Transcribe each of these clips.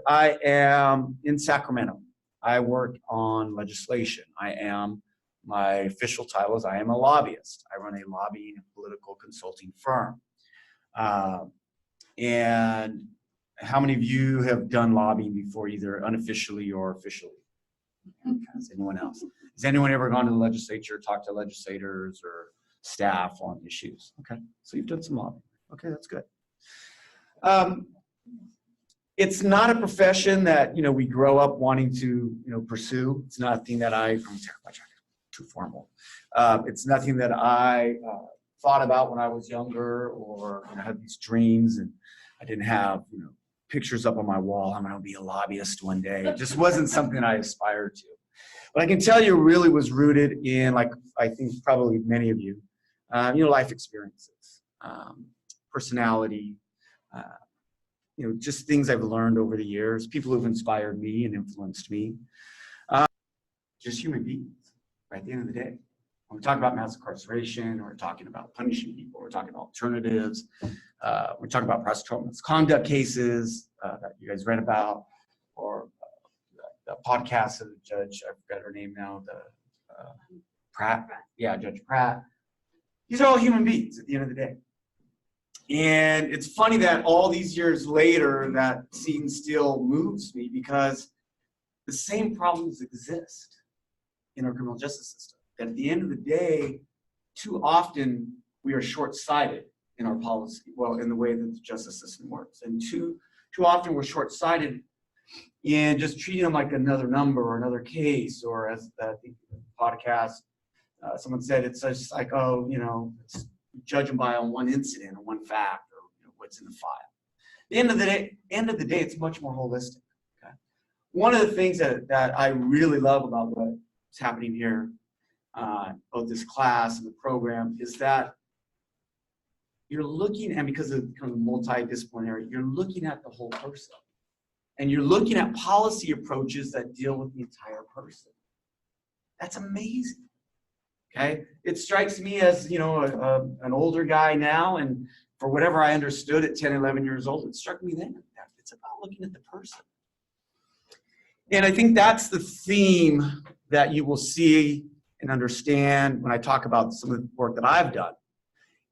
I am in Sacramento. I work on legislation. My official title is I am a lobbyist. I run a lobbying and political consulting firm. And how many of you have done lobbying before, either unofficially or officially? Has anyone else? Has anyone ever gone to the legislature, talked to legislators or staff on issues? Okay, so you've done some lobbying. Okay, that's good. It's not a profession that we grow up wanting to pursue. It's not a thing that too formal. It's nothing that I thought about when I was younger, or had these dreams, and I didn't have pictures up on my wall. I'm going to be a lobbyist one day. It just wasn't something I aspired to. But I can tell you, really was rooted in, like I think probably many of you, life experiences, personality. Just things I've learned over the years, people who've inspired me and influenced me. Just human beings, right? At the end of the day. When we talk about mass incarceration, or we're talking about punishing people, we're talking about alternatives, we're talking about prosecutorial misconduct cases that you guys read about, or the podcast of the judge, I forgot her name now, Pratt. Yeah, Judge Pratt. These are all human beings at the end of the day. And it's funny that all these years later, that scene still moves me, because the same problems exist in our criminal justice system. That at the end of the day, too often we are short-sighted in our policy, in the way that the justice system works. And too often we're short-sighted in just treating them like another number or another case, or as the podcast, someone said, it's just like, it's judge them by on one incident or one fact, or what's in the file. At the end of the day, it's much more holistic. Okay? One of the things that I really love about what's happening here, both this class and the program, is that you're looking, and because of kind of multidisciplinary, you're looking at the whole person. And you're looking at policy approaches that deal with the entire person. That's amazing. Okay, it strikes me as an older guy now, and for whatever I understood at 10, 11 years old, it struck me then that it's about looking at the person. And I think that's the theme that you will see and understand when I talk about some of the work that I've done.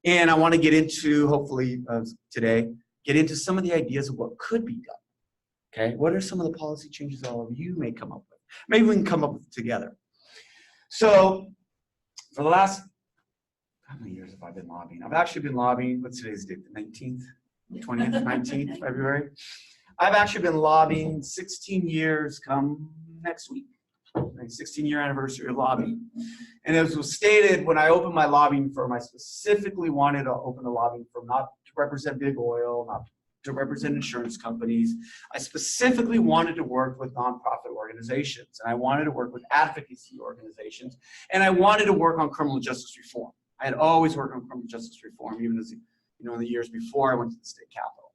And I want to get into, hopefully today, get into some of the ideas of what could be done. Okay, what are some of the policy changes that all of you may come up with? Maybe we can come up with it together. So, for the last, how many years have I been lobbying? I've actually been lobbying, what's today's date, the 19th, 20th, 19th, February? I've actually been lobbying 16 years come next week, my 16-year anniversary of lobbying. And as was stated, when I opened my lobbying firm, I specifically wanted to open a lobbying firm not to represent big oil, not to represent insurance companies. I specifically wanted to work with nonprofit organizations, and I wanted to work with advocacy organizations, and I wanted to work on criminal justice reform. I had always worked on criminal justice reform, even as in the years before I went to the state capitol.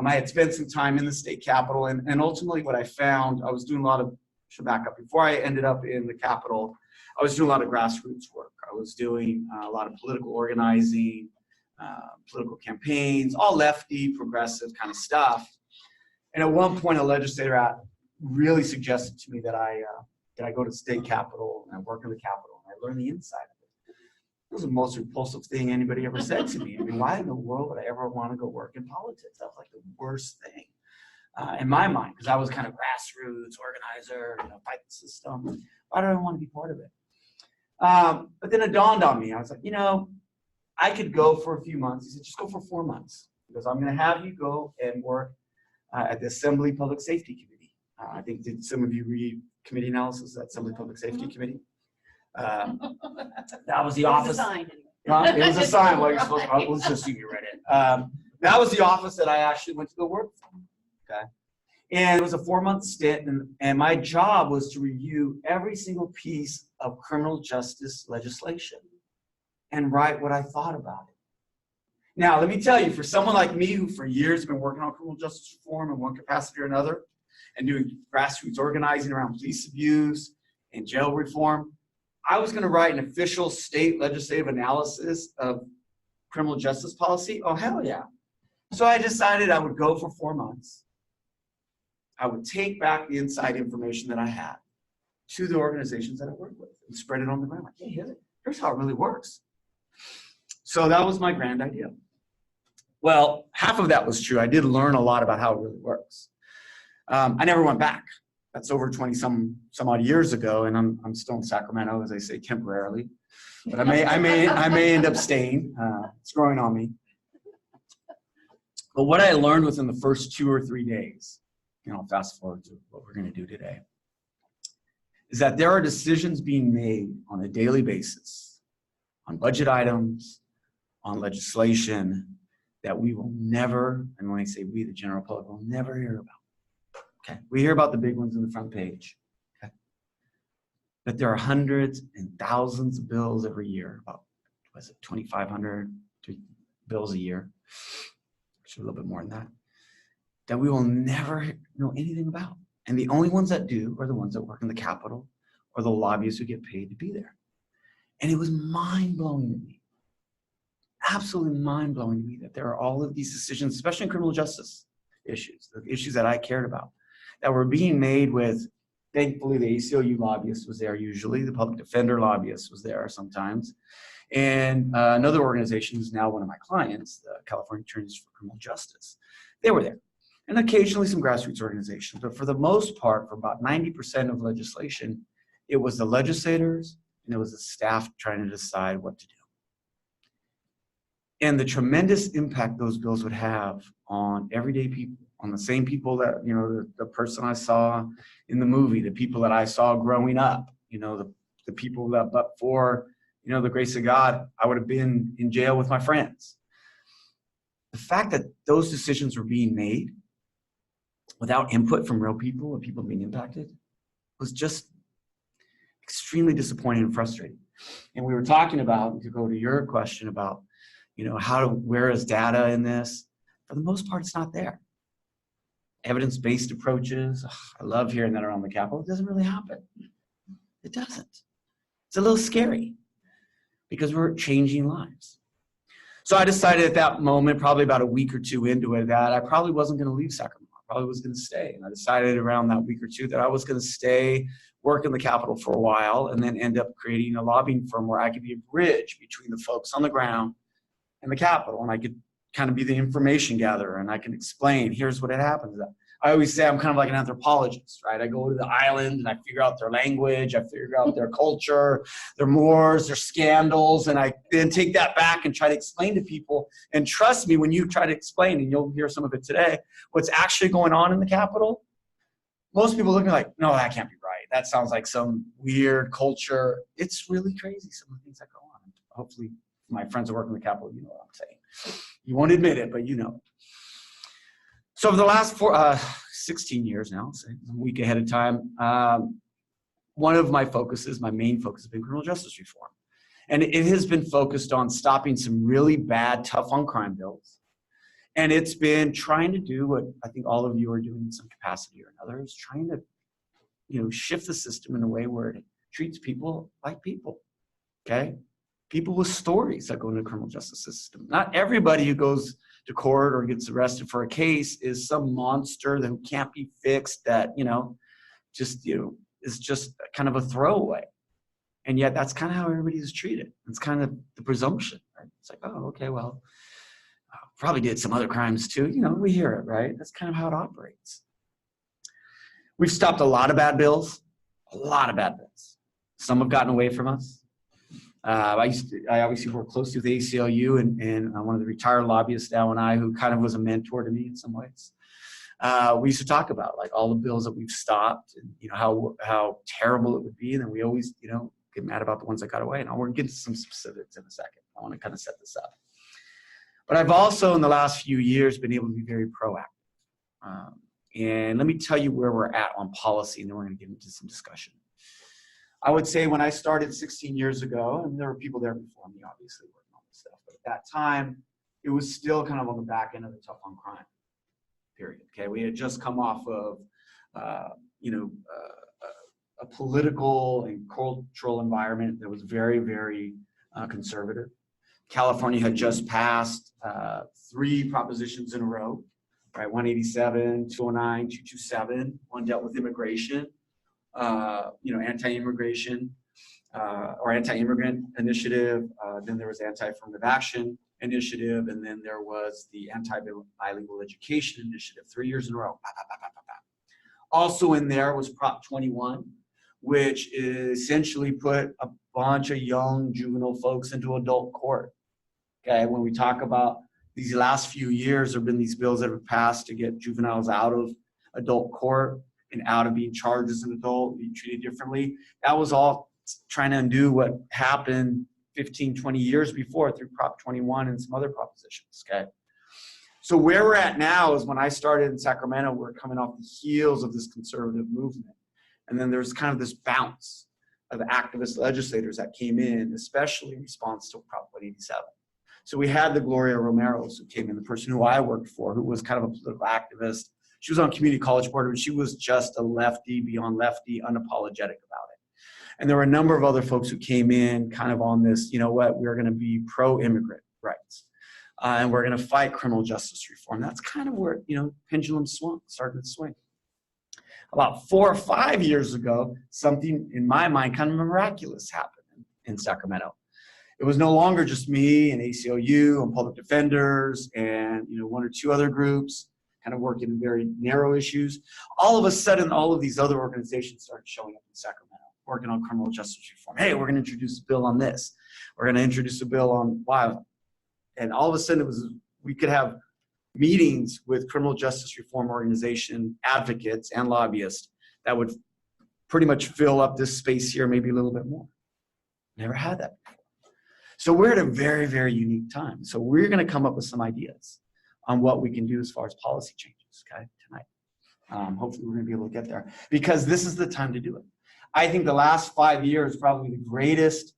I had spent some time in the state capitol, and ultimately what I found, I was doing a lot of, should back up, before I ended up in the capitol, I was doing a lot of grassroots work. I was doing a lot of political organizing, political campaigns, all lefty, progressive kind of stuff. And at one point, a legislator really suggested to me that I go to the state capitol and I work in the capitol and I learn the inside of it. It was the most repulsive thing anybody ever said to me. I mean, why in the world would I ever want to go work in politics? That was like the worst thing in my mind, because I was kind of grassroots organizer, fight the system. Why do I want to be part of it? But then it dawned on me. I was like, I could go for a few months. He said, just go for 4 months, because I'm going to have you go and work at the Assembly Public Safety Committee. I think, did some of you read committee analysis at Assembly Public Safety Committee? That was the office. It was a sign. Well, you're supposed to, let's just assume you read it. That was the office that I actually went to go work for. Okay. And it was a 4-month stint, and my job was to review every single piece of criminal justice legislation and write what I thought about it. Now, let me tell you, for someone like me who for years has been working on criminal justice reform in one capacity or another, and doing grassroots organizing around police abuse and jail reform, I was going to write an official state legislative analysis of criminal justice policy. Oh, hell yeah. So I decided I would go for 4 months. I would take back the inside information that I had to the organizations that I work with and spread it on the ground. Like, hey, here's how it really works. So that was my grand idea. Well, half of that was true. I did learn a lot about how it really works. I never went back. That's over 20 some odd years ago, and I'm still in Sacramento, as I say, temporarily. But I may end up staying. It's growing on me. But what I learned within the first 2 or 3 days, fast forward to what we're going to do today, is that there are decisions being made on a daily basis on budget items, on legislation that we will never, and when I say we, the general public, will never hear about. Okay, we hear about the big ones in the front page. Okay, but there are hundreds and thousands of bills every year. About 2,500 bills a year, actually a little bit more than that, that we will never know anything about. And the only ones that do are the ones that work in the Capitol or the lobbyists who get paid to be there. And it was mind-blowing to me, absolutely mind-blowing to me, that there are all of these decisions, especially in criminal justice issues, the issues that I cared about, that were being made with, thankfully, the ACLU lobbyist was there usually, the public defender lobbyist was there sometimes, and another organization who's now one of my clients, the California Attorneys for Criminal Justice, they were there. And occasionally some grassroots organizations, but for the most part, for about 90% of legislation, it was the legislators and it was the staff trying to decide what to do. And the tremendous impact those bills would have on everyday people, on the same people that, the person I saw in the movie, the people that I saw growing up, the people that, but for, the grace of God, I would have been in jail with my friends. The fact that those decisions were being made without input from real people and people being impacted was just extremely disappointing and frustrating. And we were talking about, to go to your question about, where is data in this? For the most part, it's not there. Evidence-based approaches, I love hearing that around the Capitol. It doesn't really happen. It doesn't. It's a little scary because we're changing lives. So I decided at that moment, probably about a week or two into it, that I probably wasn't going to leave Sacramento. I probably was going to stay. And I decided around that week or two that I was going to stay, work in the Capitol for a while, and then end up creating a lobbying firm where I could be a bridge between the folks on the ground and the Capitol. And I could kind of be the information gatherer, and I can explain, here's what had happened. I always say I'm kind of like an anthropologist, right? I go to the island and I figure out their language, I figure out their culture, their mores, their scandals, and I then take that back and try to explain to people. And trust me, when you try to explain, and you'll hear some of it today, what's actually going on in the Capitol, most people look at me like, no, that can't be right. That sounds like some weird culture. It's really crazy, some of the things that go on. Hopefully my friends who work in the Capitol, you know what I'm saying. You won't admit it, but you know. So over the last 16 years now, say a week ahead of time, one of my focuses, my main focus, has been criminal justice reform. And it has been focused on stopping some really bad, tough on crime bills. And it's been trying to do what I think all of you are doing in some capacity or another, is trying to, shift the system in a way where it treats people like people, okay? People with stories that go into the criminal justice system. Not everybody who goes to court or gets arrested for a case is some monster that can't be fixed, that, is just kind of a throwaway. And yet that's kind of how everybody is treated. It's kind of the presumption, right? It's like, oh, okay, well, probably did some other crimes too. We hear it, right? That's kind of how it operates. We've stopped a lot of bad bills, Some have gotten away from us. I obviously work closely with the ACLU and one of the retired lobbyists now, and I, who kind of was a mentor to me in some ways. We used to talk about like all the bills that we've stopped, and how terrible it would be, and then we always get mad about the ones that got away. And we're going to get into some specifics in a second. I want to kind of set this up. But I've also in the last few years been able to be very proactive. And let me tell you where we're at on policy, and then we're going to get into some discussion. I would say when I started 16 years ago, and there were people there before me, obviously, working on this stuff, but at that time, it was still kind of on the back end of the tough on crime period. Okay, we had just come off of, a political and cultural environment that was very, very conservative. California had just passed 3 propositions in a row right? 187, 209, 227. One dealt with immigration, anti-immigration or anti-immigrant initiative. Then there was anti-affirmative action initiative, and then there was the anti-bilingual education initiative, 3 years in a row. Also in there was Prop 21, which essentially put a bunch of young juvenile folks into adult court. Okay, when we talk about these last few years, there have been these bills that have passed to get juveniles out of adult court and out of being charged as an adult, being treated differently. That was all trying to undo what happened 15, 20 years before through Prop 21 and some other propositions, okay? So where we're at now is when I started in Sacramento, we're coming off the heels of this conservative movement. And then there's kind of this bounce of activist legislators that came in, especially in response to Prop 187. So we had the Gloria Romero's who came in, the person who I worked for, who was kind of a political activist. She was on community college board, and she was just a lefty, beyond lefty, unapologetic about it. And there were a number of other folks who came in kind of on this, you know what, we're going to be pro-immigrant rights. And we're going to fight criminal justice reform. That's kind of where, pendulum started to swing. About 4 or 5 years ago, something in my mind kind of miraculous happened in Sacramento. It was no longer just me and ACLU and public defenders and 1 or 2 other groups kind of working in very narrow issues. All of a sudden, all of these other organizations started showing up in Sacramento, working on criminal justice reform. Hey, we're going to introduce a bill on this. We're going to introduce a bill on violence. And all of a sudden, we could have meetings with criminal justice reform organization advocates and lobbyists that would pretty much fill up this space here, maybe a little bit more. Never had that before. So we're at a very, very unique time. So we're going to come up with some ideas on what we can do as far as policy changes, okay, tonight. Hopefully we're going to be able to get there because this is the time to do it. I think the last 5 years probably the greatest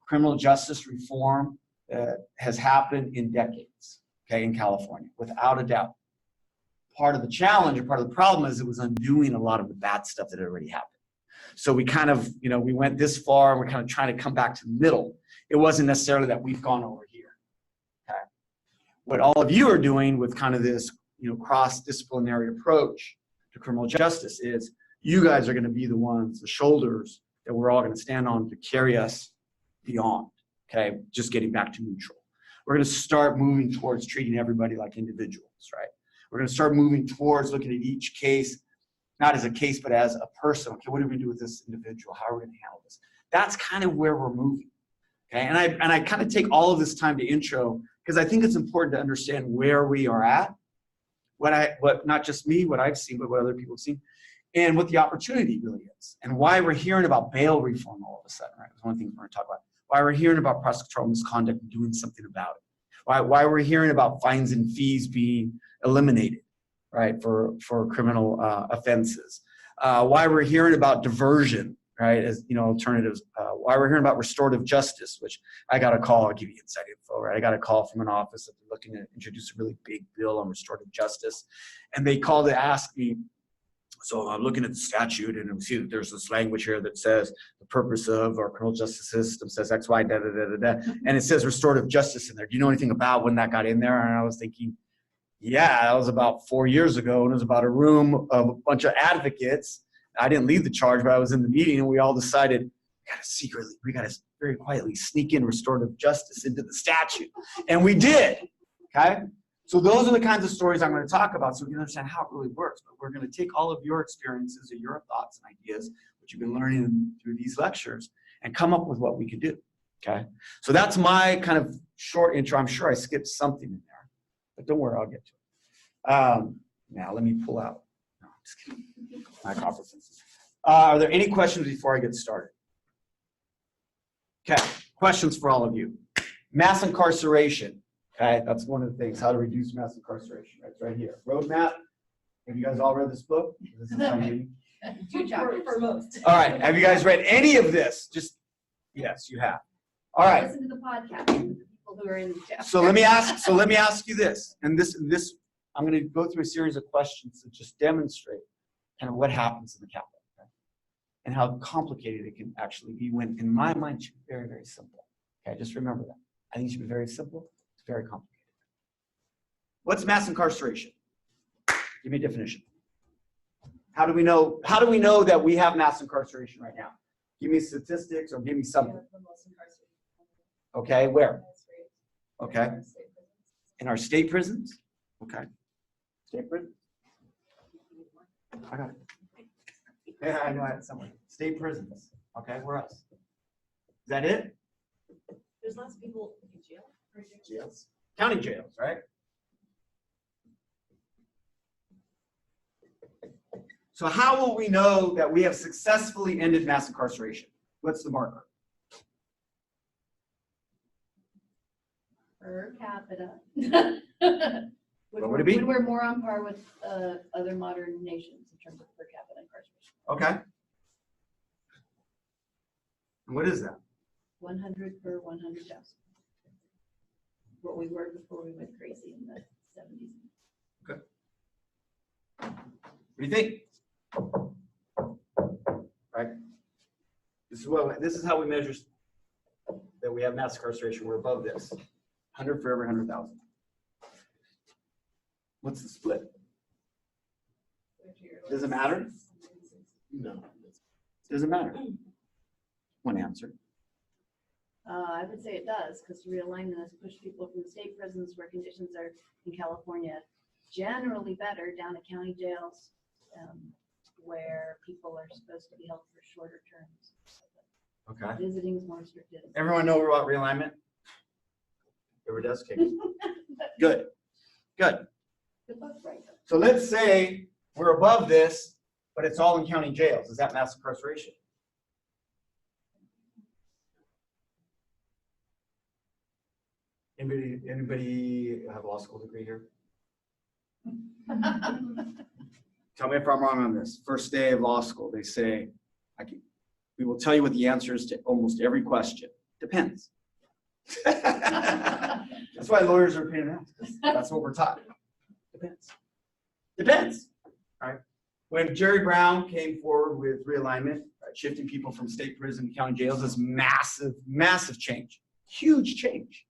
criminal justice reform that has happened in decades, okay, in California, without a doubt. Part of the challenge or part of the problem is it was undoing a lot of the bad stuff that had already happened. So we kind of, we went this far and we're kind of trying to come back to the middle. It wasn't necessarily that we've gone over here, okay? What all of you are doing with kind of this, cross-disciplinary approach to criminal justice is you guys are going to be the ones, the shoulders that we're all going to stand on to carry us beyond, okay? Just getting back to neutral. We're going to start moving towards treating everybody like individuals, right? We're going to start moving towards looking at each case, not as a case, but as a person. Okay, what do we do with this individual? How are we going to handle this? That's kind of where we're moving. Okay, and I kind of take all of this time to intro because I think it's important to understand where we are at, what not just me, what I've seen, but what other people have seen, and what the opportunity really is, and why we're hearing about bail reform all of a sudden. Right, that's one thing we're going to talk about. Why we're hearing about prosecutorial misconduct and doing something about it. Why we're hearing about fines and fees being eliminated, right, for criminal offenses. Why we're hearing about diversion, right, as alternatives. Why we're hearing about restorative justice, which I got a call. I'll give you inside info, right? I got a call from an office that they're looking to introduce a really big bill on restorative justice, and they called to ask me. So I'm looking at the statute, and we see that there's this language here that says the purpose of our criminal justice system says X, Y, da, da, da, da, da, and it says restorative justice in there. Do you know anything about when that got in there? And I was thinking, yeah, that was about 4 years ago, and it was about a room of a bunch of advocates. I didn't lead the charge, but I was in the meeting, and we all decided we got to very quietly sneak in restorative justice into the statute, and we did. Okay. So those are the kinds of stories I'm going to talk about so we can understand how it really works. But we're going to take all of your experiences and your thoughts and ideas, which you've been learning through these lectures, and come up with what we can do, okay? So that's my kind of short intro. I'm sure I skipped something in there, but don't worry, I'll get to it. Now let me pull out. No, I'm just kidding. My conferences. Are there any questions before I get started? Okay, questions for all of you. Mass incarceration. Okay, that's one of the things, how to reduce mass incarceration. It's right here. Roadmap. Have you guys all read this book? This is Two chapters for most. all right, have you guys read any of this? Just, yes, you have. All right. Listen to the podcast, the people who are in the chapter. So let me ask you this, and this, I'm going to go through a series of questions that just demonstrate kind of what happens in the Capitol, okay? And how complicated it can actually be when, in my mind, it should be very, very simple. Okay, just remember that. I think it should be very simple. Very complicated. What's mass incarceration? Give me a definition. How do we know that we have mass incarceration right now? Give me statistics or give me something. Okay, where? Okay. In our state prisons? Okay. State prisons? I got it. Yeah, I know I had somewhere. State prisons. Okay, where else? Is that it? There's lots of people in jail. Jails. County jails, right? So how will we know that we have successfully ended mass incarceration? What's the marker? Per capita. What would it be? When we're more on par with other modern nations in terms of per capita incarceration. Okay. And what is that? 100 per 100,000. What we were before we went crazy in the 70s. Okay. What do you think? Right? This is how we measure that we have mass incarceration. We're above this. 100 for every 100,000. What's the split? Does it matter? No. Does it matter? One answer. I would say it does, because realignment has pushed people from state prisons where conditions are in California generally better down to county jails where people are supposed to be held for shorter terms. Okay. Visiting is more restricted. Everyone know about realignment? Everyone does? Okay. Good. Good. Good luck, right? So let's say we're above this, but it's all in county jails. Is that mass incarceration? Anybody have a law school degree here? Tell me if I'm wrong on this. First day of law school, they say, we will tell you what the answer is to almost every question. Depends. That's why lawyers are paying out. That's what we're taught. Depends. Depends. All right. When Jerry Brown came forward with realignment, right, shifting people from state prison to county jails, is massive, massive change. Huge change.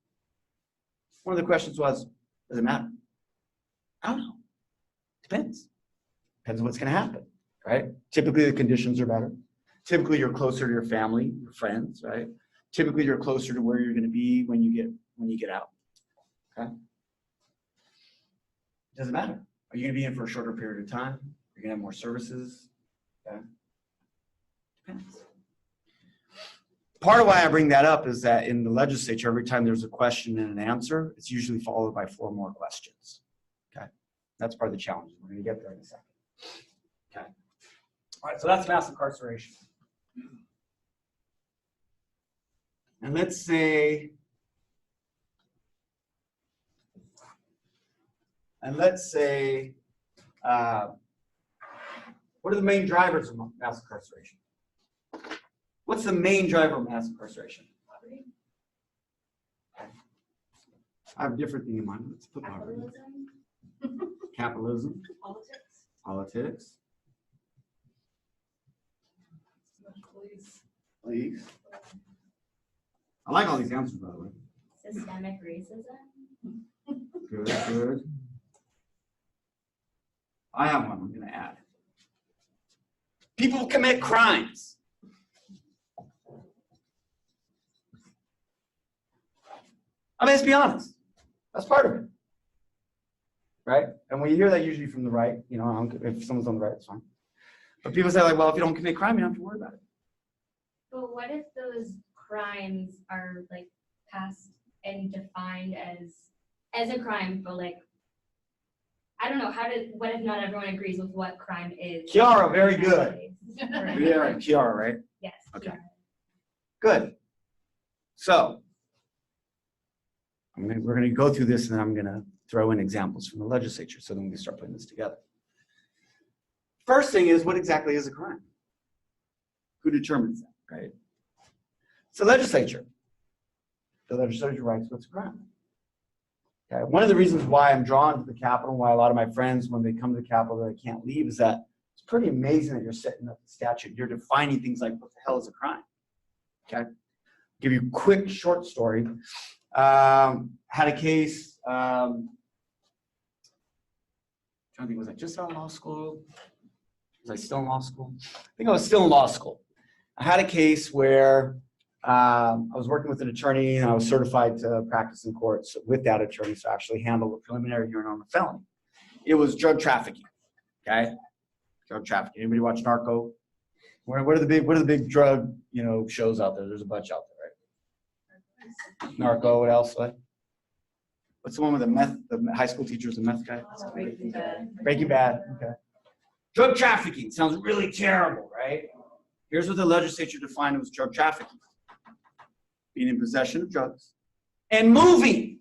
One of the questions was, does it matter? I don't know. Depends. Depends on what's going to happen, right? Typically, the conditions are better. Typically, you're closer to your family, your friends, right? Typically, you're closer to where you're going to be when you get out. Okay. Doesn't matter. Are you going to be in for a shorter period of time? You're going to have more services. Okay. Depends. Part of why I bring that up is that in the legislature, every time there's a question and an answer, it's usually followed by 4 more questions. Okay. That's part of the challenge. We're going to get there in a second. Okay. All right. So that's mass incarceration. And let's say, what are the main drivers of mass incarceration? What's the main driver of mass incarceration? Poverty. Okay. I have a different thing in mind. Let's put poverty. Capitalism. Politics. Politics. Police. I like all these answers, by the way. Systemic racism. Good, good. I have one I'm going to add. People commit crimes. I mean, let's be honest. That's part of it. Right? And when you hear that usually from the right, you know, if someone's on the right, it's fine. But people say, like, well, if you don't commit crime, you don't have to worry about it. But what if those crimes are like passed and defined as a crime, but like, I don't know, what if not everyone agrees with what crime is? Kiara, very good. Right. Yeah, Kiara, right? Yes. Okay. Kiara. Good. So, we're going to go through this, and then I'm going to throw in examples from the legislature, so then we can start putting this together. First thing is, what exactly is a crime? Who determines that, right? It's the legislature. The legislature writes what's a crime. Okay. One of the reasons why I'm drawn to the Capitol, why a lot of my friends, when they come to the Capitol, they can't leave, is that it's pretty amazing that you're setting up the statute. You're defining things like what the hell is a crime. Okay. I'll give you a quick short story. Had a case 2 trying to think, was I just out of law school? Was I still in law school? I think I was still in law school. I had a case where I was working with an attorney and I was certified to practice in courts with that attorney to actually handle a preliminary hearing on a felony. It was drug trafficking, okay? Drug trafficking. Anybody watch Narco? What are the big drug, shows out there? There's a bunch out there, right? Narco, what else? What's the one with the high school teachers, the meth guy? Breaking Bad. Breaking Bad, okay. Drug trafficking sounds really terrible, right? Here's what the legislature defined as drug trafficking. Being in possession of drugs and moving.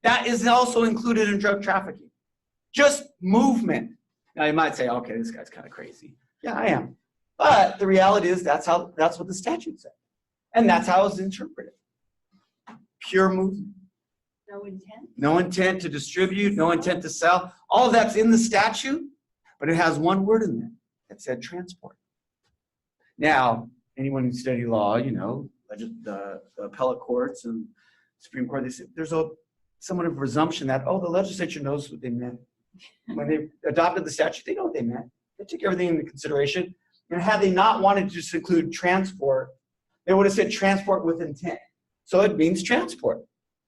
That is also included in drug trafficking. Just movement. Now you might say, okay, this guy's kind of crazy. Yeah, I am. But the reality is that's what the statute said. And that's how it's interpreted. Pure movement. No intent? No intent to distribute, no intent to sell. All of that's in the statute, but it has one word in there that said transport. Now, anyone who studied law, the appellate courts and Supreme Court, they say there's somewhat of a presumption that, the legislature knows what they meant. When they adopted the statute, they know what they meant. They took everything into consideration. And had they not wanted to just include transport, they would have said transport with intent. So it means transport,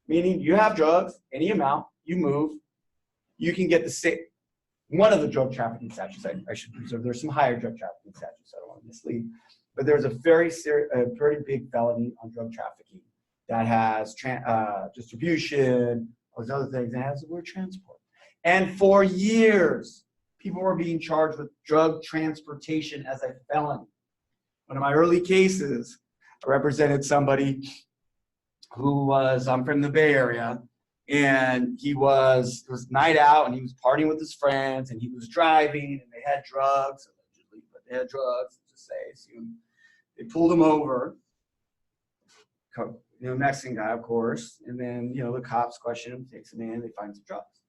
meaning you have drugs, any amount, you move, you can get the same. One of the drug trafficking statutes, I should preserve, there's some higher drug trafficking statutes, I don't want to mislead, but there's a very big felony on drug trafficking that has distribution, all those other things, and it has the word transport. And for years, people were being charged with drug transportation as a felony. One of my early cases, I represented somebody who I'm from the Bay Area, and it was night out, and he was partying with his friends, and he was driving, and they had drugs, allegedly, but they had drugs, to say. So they pulled him over, Mexican guy, of course, and then, the cops question him, takes him in, they find some drugs.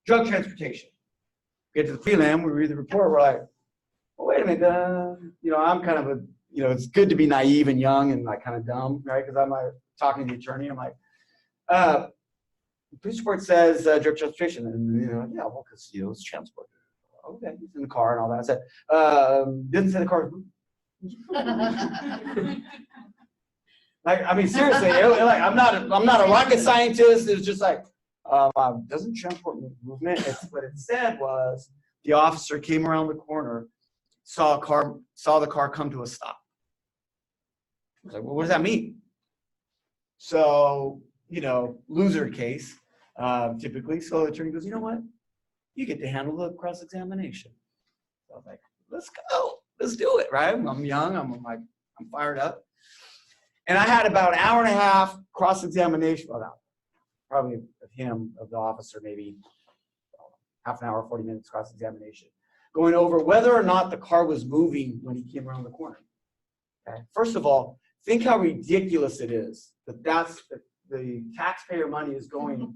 Drug transportation. Get to the prelim, we read the report, we're like, well, wait a minute, I'm kind of it's good to be naive and young and like kind of dumb, right? Because I'm talking to the attorney, I'm like, the police report says drug transportation, and yeah, well, because it's transport. Okay, he's in the car and all that. I said, didn't say the car was moving. Seriously, I'm not a rocket scientist. It's just like, doesn't transport movement. What it said was the officer came around the corner, saw the car come to a stop. I was like, well, what does that mean? So, loser case, typically. So the attorney goes, you know what? You get to handle the cross-examination. So I was like, let's go. Let's do it, right? I'm young. I'm fired up. And I had about an hour and a half cross-examination, probably of him, of the officer, maybe half an hour, 40 minutes cross-examination, going over whether or not the car was moving when he came around the corner. Okay. First of all, think how ridiculous it is that the taxpayer money is going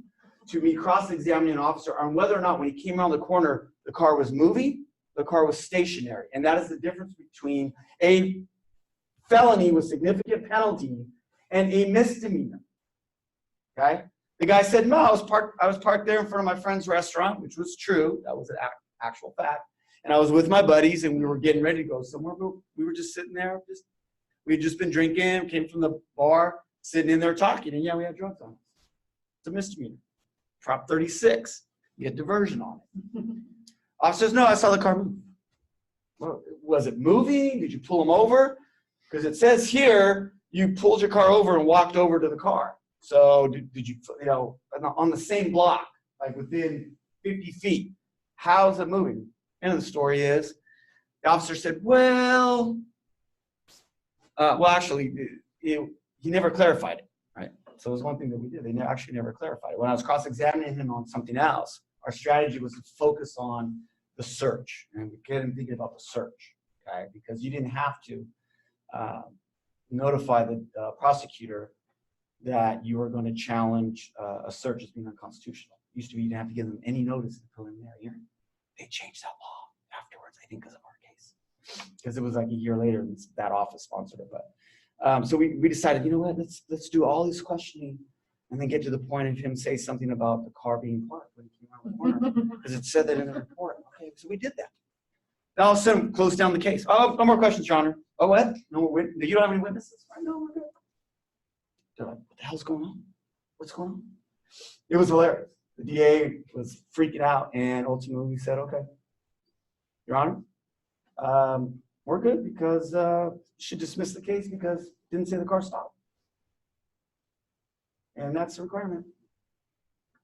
to me cross-examining an officer on whether or not when he came around the corner, the car was moving, the car was stationary. And that is the difference between a felony with significant penalty and a misdemeanor. Okay? The guy said, no, I was parked there in front of my friend's restaurant, which was true. That was an actual fact. And I was with my buddies, and we were getting ready to go somewhere, but we were just sitting there. We had just been drinking, came from the bar, sitting in there talking, and yeah, we had drugs on us. It's a misdemeanor. Prop 36. You get diversion on it. Officer says, no, I saw the car move. Well, was it moving? Did you pull him over? Because it says here, you pulled your car over and walked over to the car. So did you, on the same block, like within 50 feet, how's it moving? End of the story is, the officer said, actually, he never clarified it, right? So it was one thing that we did. They actually never clarified it. When I was cross-examining him on something else, our strategy was to focus on the search and get him thinking about the search, okay? Because you didn't have to notify the prosecutor that you were going to challenge a search as being unconstitutional. It used to be you didn't have to give them any notice in the preliminary hearing. They changed that law afterwards, I think, because of our case. Because it was like a year later, and that office sponsored it. But so we decided, you know what, let's do all this questioning and then get to the point of him say something about the car being parked when he came around the corner, because it said that in the report. Okay, so we did that. Now all of a sudden, close down the case. Oh, no more questions, Your Honor. Oh, what? No more witnesses? You don't have any witnesses? I know, we're good. They're like, what the hell's going on? What's going on? It was hilarious. The DA was freaking out, and ultimately we said, okay, Your Honor, we're good because you should dismiss the case because it didn't say the car stopped. And that's the requirement.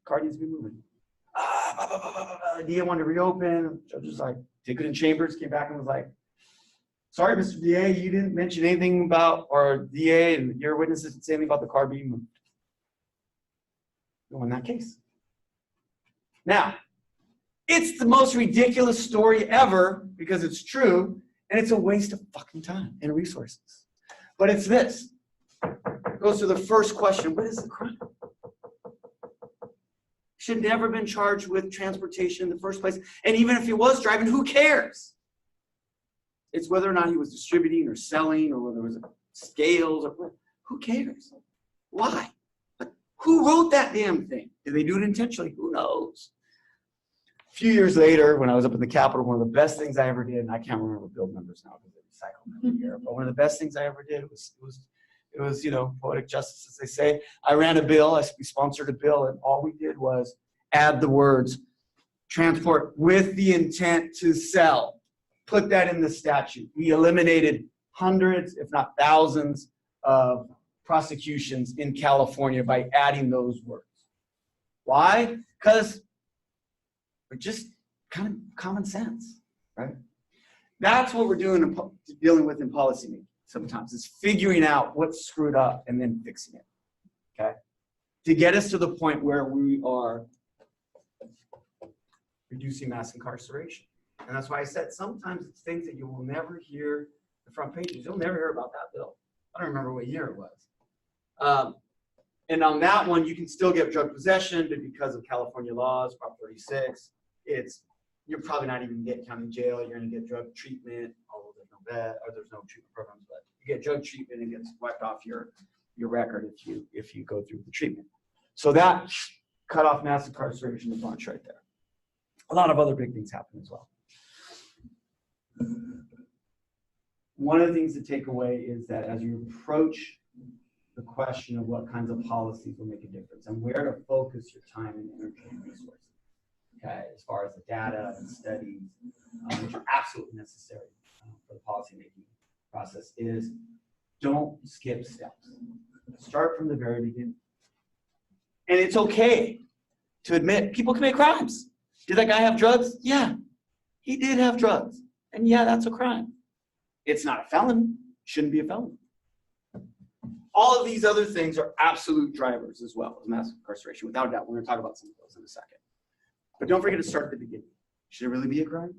Car needs to be moving. The DA wanted to reopen. The judge was like, take it in chambers, came back and was like, sorry, Mr. DA, you didn't mention anything about, or DA and your witnesses didn't say anything about the car being moved. We won that case. Now, it's the most ridiculous story ever because it's true, and it's a waste of fucking time and resources. But it's this. It goes to the first question, what is the crime? Should never have been charged with transportation in the first place. And even if he was driving, who cares? It's whether or not he was distributing or selling or whether it was scales or who cares? Why? Who wrote that damn thing? Did they do it intentionally? Who knows? A few years later, when I was up in the Capitol, one of the best things I ever did, and I can't remember build numbers now because they recycle them every year, but one of the best things I ever did was, you know, poetic justice, as they say. I ran a bill, we sponsored a bill, and all we did was add the words transport with the intent to sell. Put that in the statute. We eliminated hundreds, if not thousands, of prosecutions in California by adding those words. Why? Because we're just kind of common sense, right? That's what we're dealing with in policymaking sometimes, is figuring out what's screwed up and then fixing it, okay? To get us to the point where we are reducing mass incarceration. And that's why I said sometimes it's things that you will never hear the front pages. You'll never hear about that bill. I don't remember what year it was. And on that one, you can still get drug possession, but because of California laws, Prop 36, you're probably not even getting county jail. You're going to get drug treatment, although there's no bed or there's no treatment programs, but you get drug treatment and it gets wiped off your record if you go through the treatment. So that cut off mass incarceration a bunch right there. A lot of other big things happen as well. One of the things to take away is that as you approach the question of what kinds of policies will make a difference and where to focus your time and energy and resources, okay, as far as the data and studies, which are absolutely necessary for the policymaking process, is don't skip steps. Start from the very beginning. And it's okay to admit people commit crimes. Did that guy have drugs? Yeah, he did have drugs. And yeah, that's a crime. It's not a felon, shouldn't be a felon. All of these other things are absolute drivers as well as mass incarceration, without a doubt. We're going to talk about some of those in a second. But don't forget to start at the beginning. Should it really be a crime?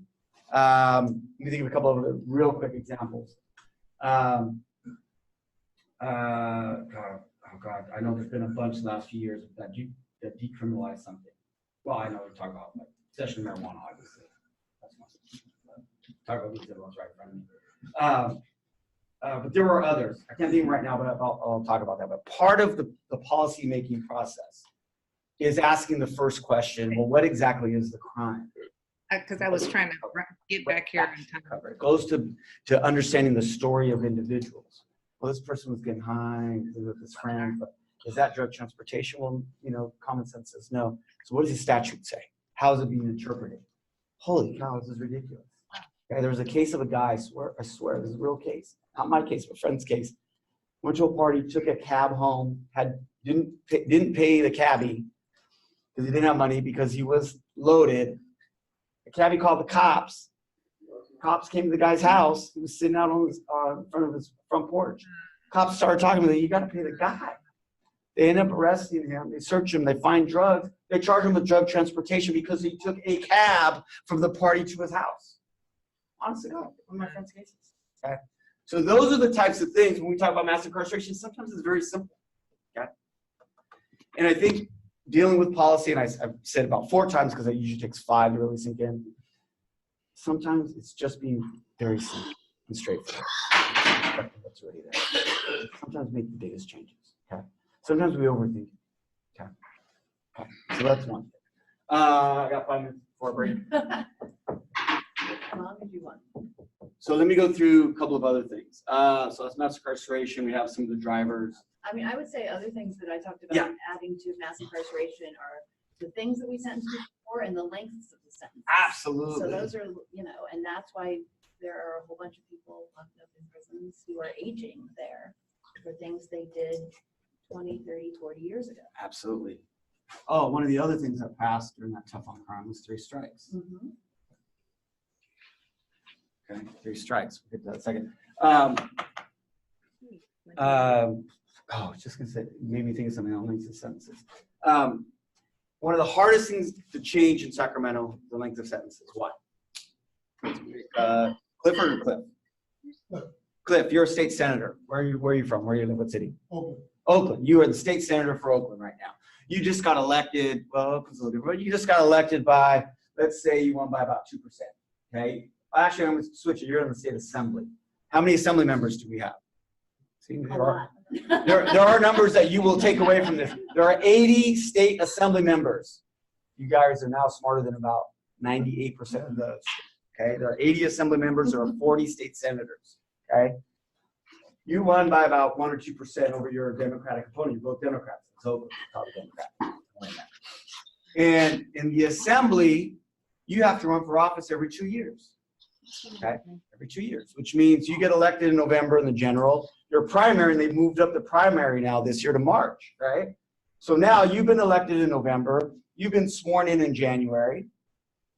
Let me think of a couple of other real quick examples. God, I know there's been a bunch the last few years that decriminalize something. Well, I know we're talking about like possession of marijuana, obviously. That's my talk about these other ones right in front of me. But there were others. I can't think of them right now, but I'll talk about that. But part of the policy-making process is asking the first question, well, what exactly is the crime? Because I was trying to get back here in time. It goes to understanding the story of individuals. Well, this person was getting high with his friend, but is that drug transportation? Well, you know, common sense says no. So what does the statute say? How is it being interpreted? Holy cow, this is ridiculous. Okay, there was a case of a guy, I swear this is a real case. Not my case, but a friend's case. Went to a party, took a cab home, didn't pay the cabbie because he didn't have money because he was loaded. The cabbie called the cops. Cops came to the guy's house. He was sitting out on his in front of his front porch. Cops started talking to him. You got to pay the guy. They end up arresting him. They search him. They find drugs. They charge him with drug transportation because he took a cab from the party to his house. Honestly, God, one of my friend's cases. Okay, so those are the types of things when we talk about mass incarceration. Sometimes it's very simple. Okay, and I think dealing with policy, and I've said about 4 times because it usually takes 5 to really sink in. Sometimes it's just being very simple and straightforward. What's already there. Sometimes make the biggest changes. Okay. Sometimes we overthink it. Okay. So that's one. I got 5 minutes before break. As long as you want. So let me go through a couple of other things. So that's mass incarceration. We have some of the drivers. I mean, I would say other things that I talked about Yeah. adding to mass incarceration are the things that we sentence people for and the lengths of the sentence. Absolutely. So those are, and that's why there are a whole bunch of people locked up in prisons who are aging there for things they did 20, 30, 40 years ago. Absolutely. Oh, one of the other things that passed during that tough on crime was 3 strikes. Mhm. Okay, 3 strikes. We'll get to that in a second. I was just gonna say, it made me think of something on lengths of sentences. One of the hardest things to change in Sacramento, the length of sentences. What? Clifford or Cliff? Cliff, you're a state senator. Where are you from? Where do you live? What city? Oakland. Oakland. You are the state senator for Oakland right now. You just got elected. Well, Oakland's a little different. You just got elected by, let's say you won by about 2%. Okay. Actually, I'm going to switch it. You're in the state assembly. How many assembly members do we have? See, A there are, lot. there are numbers that you will take away from this. There are 80 state assembly members. You guys are now smarter than about 98% of those. Okay. There are 80 assembly members. There are 40 state senators. Okay. You won by about 1 or 2% over your Democratic opponent. You're both Democrats. So probably Democrat. And in the assembly, you have to run for office every 2 years. Okay, every 2 years, which means you get elected in November in the general. Your primary, and they moved up the primary now this year to March, right? So now you've been elected in November. You've been sworn in January,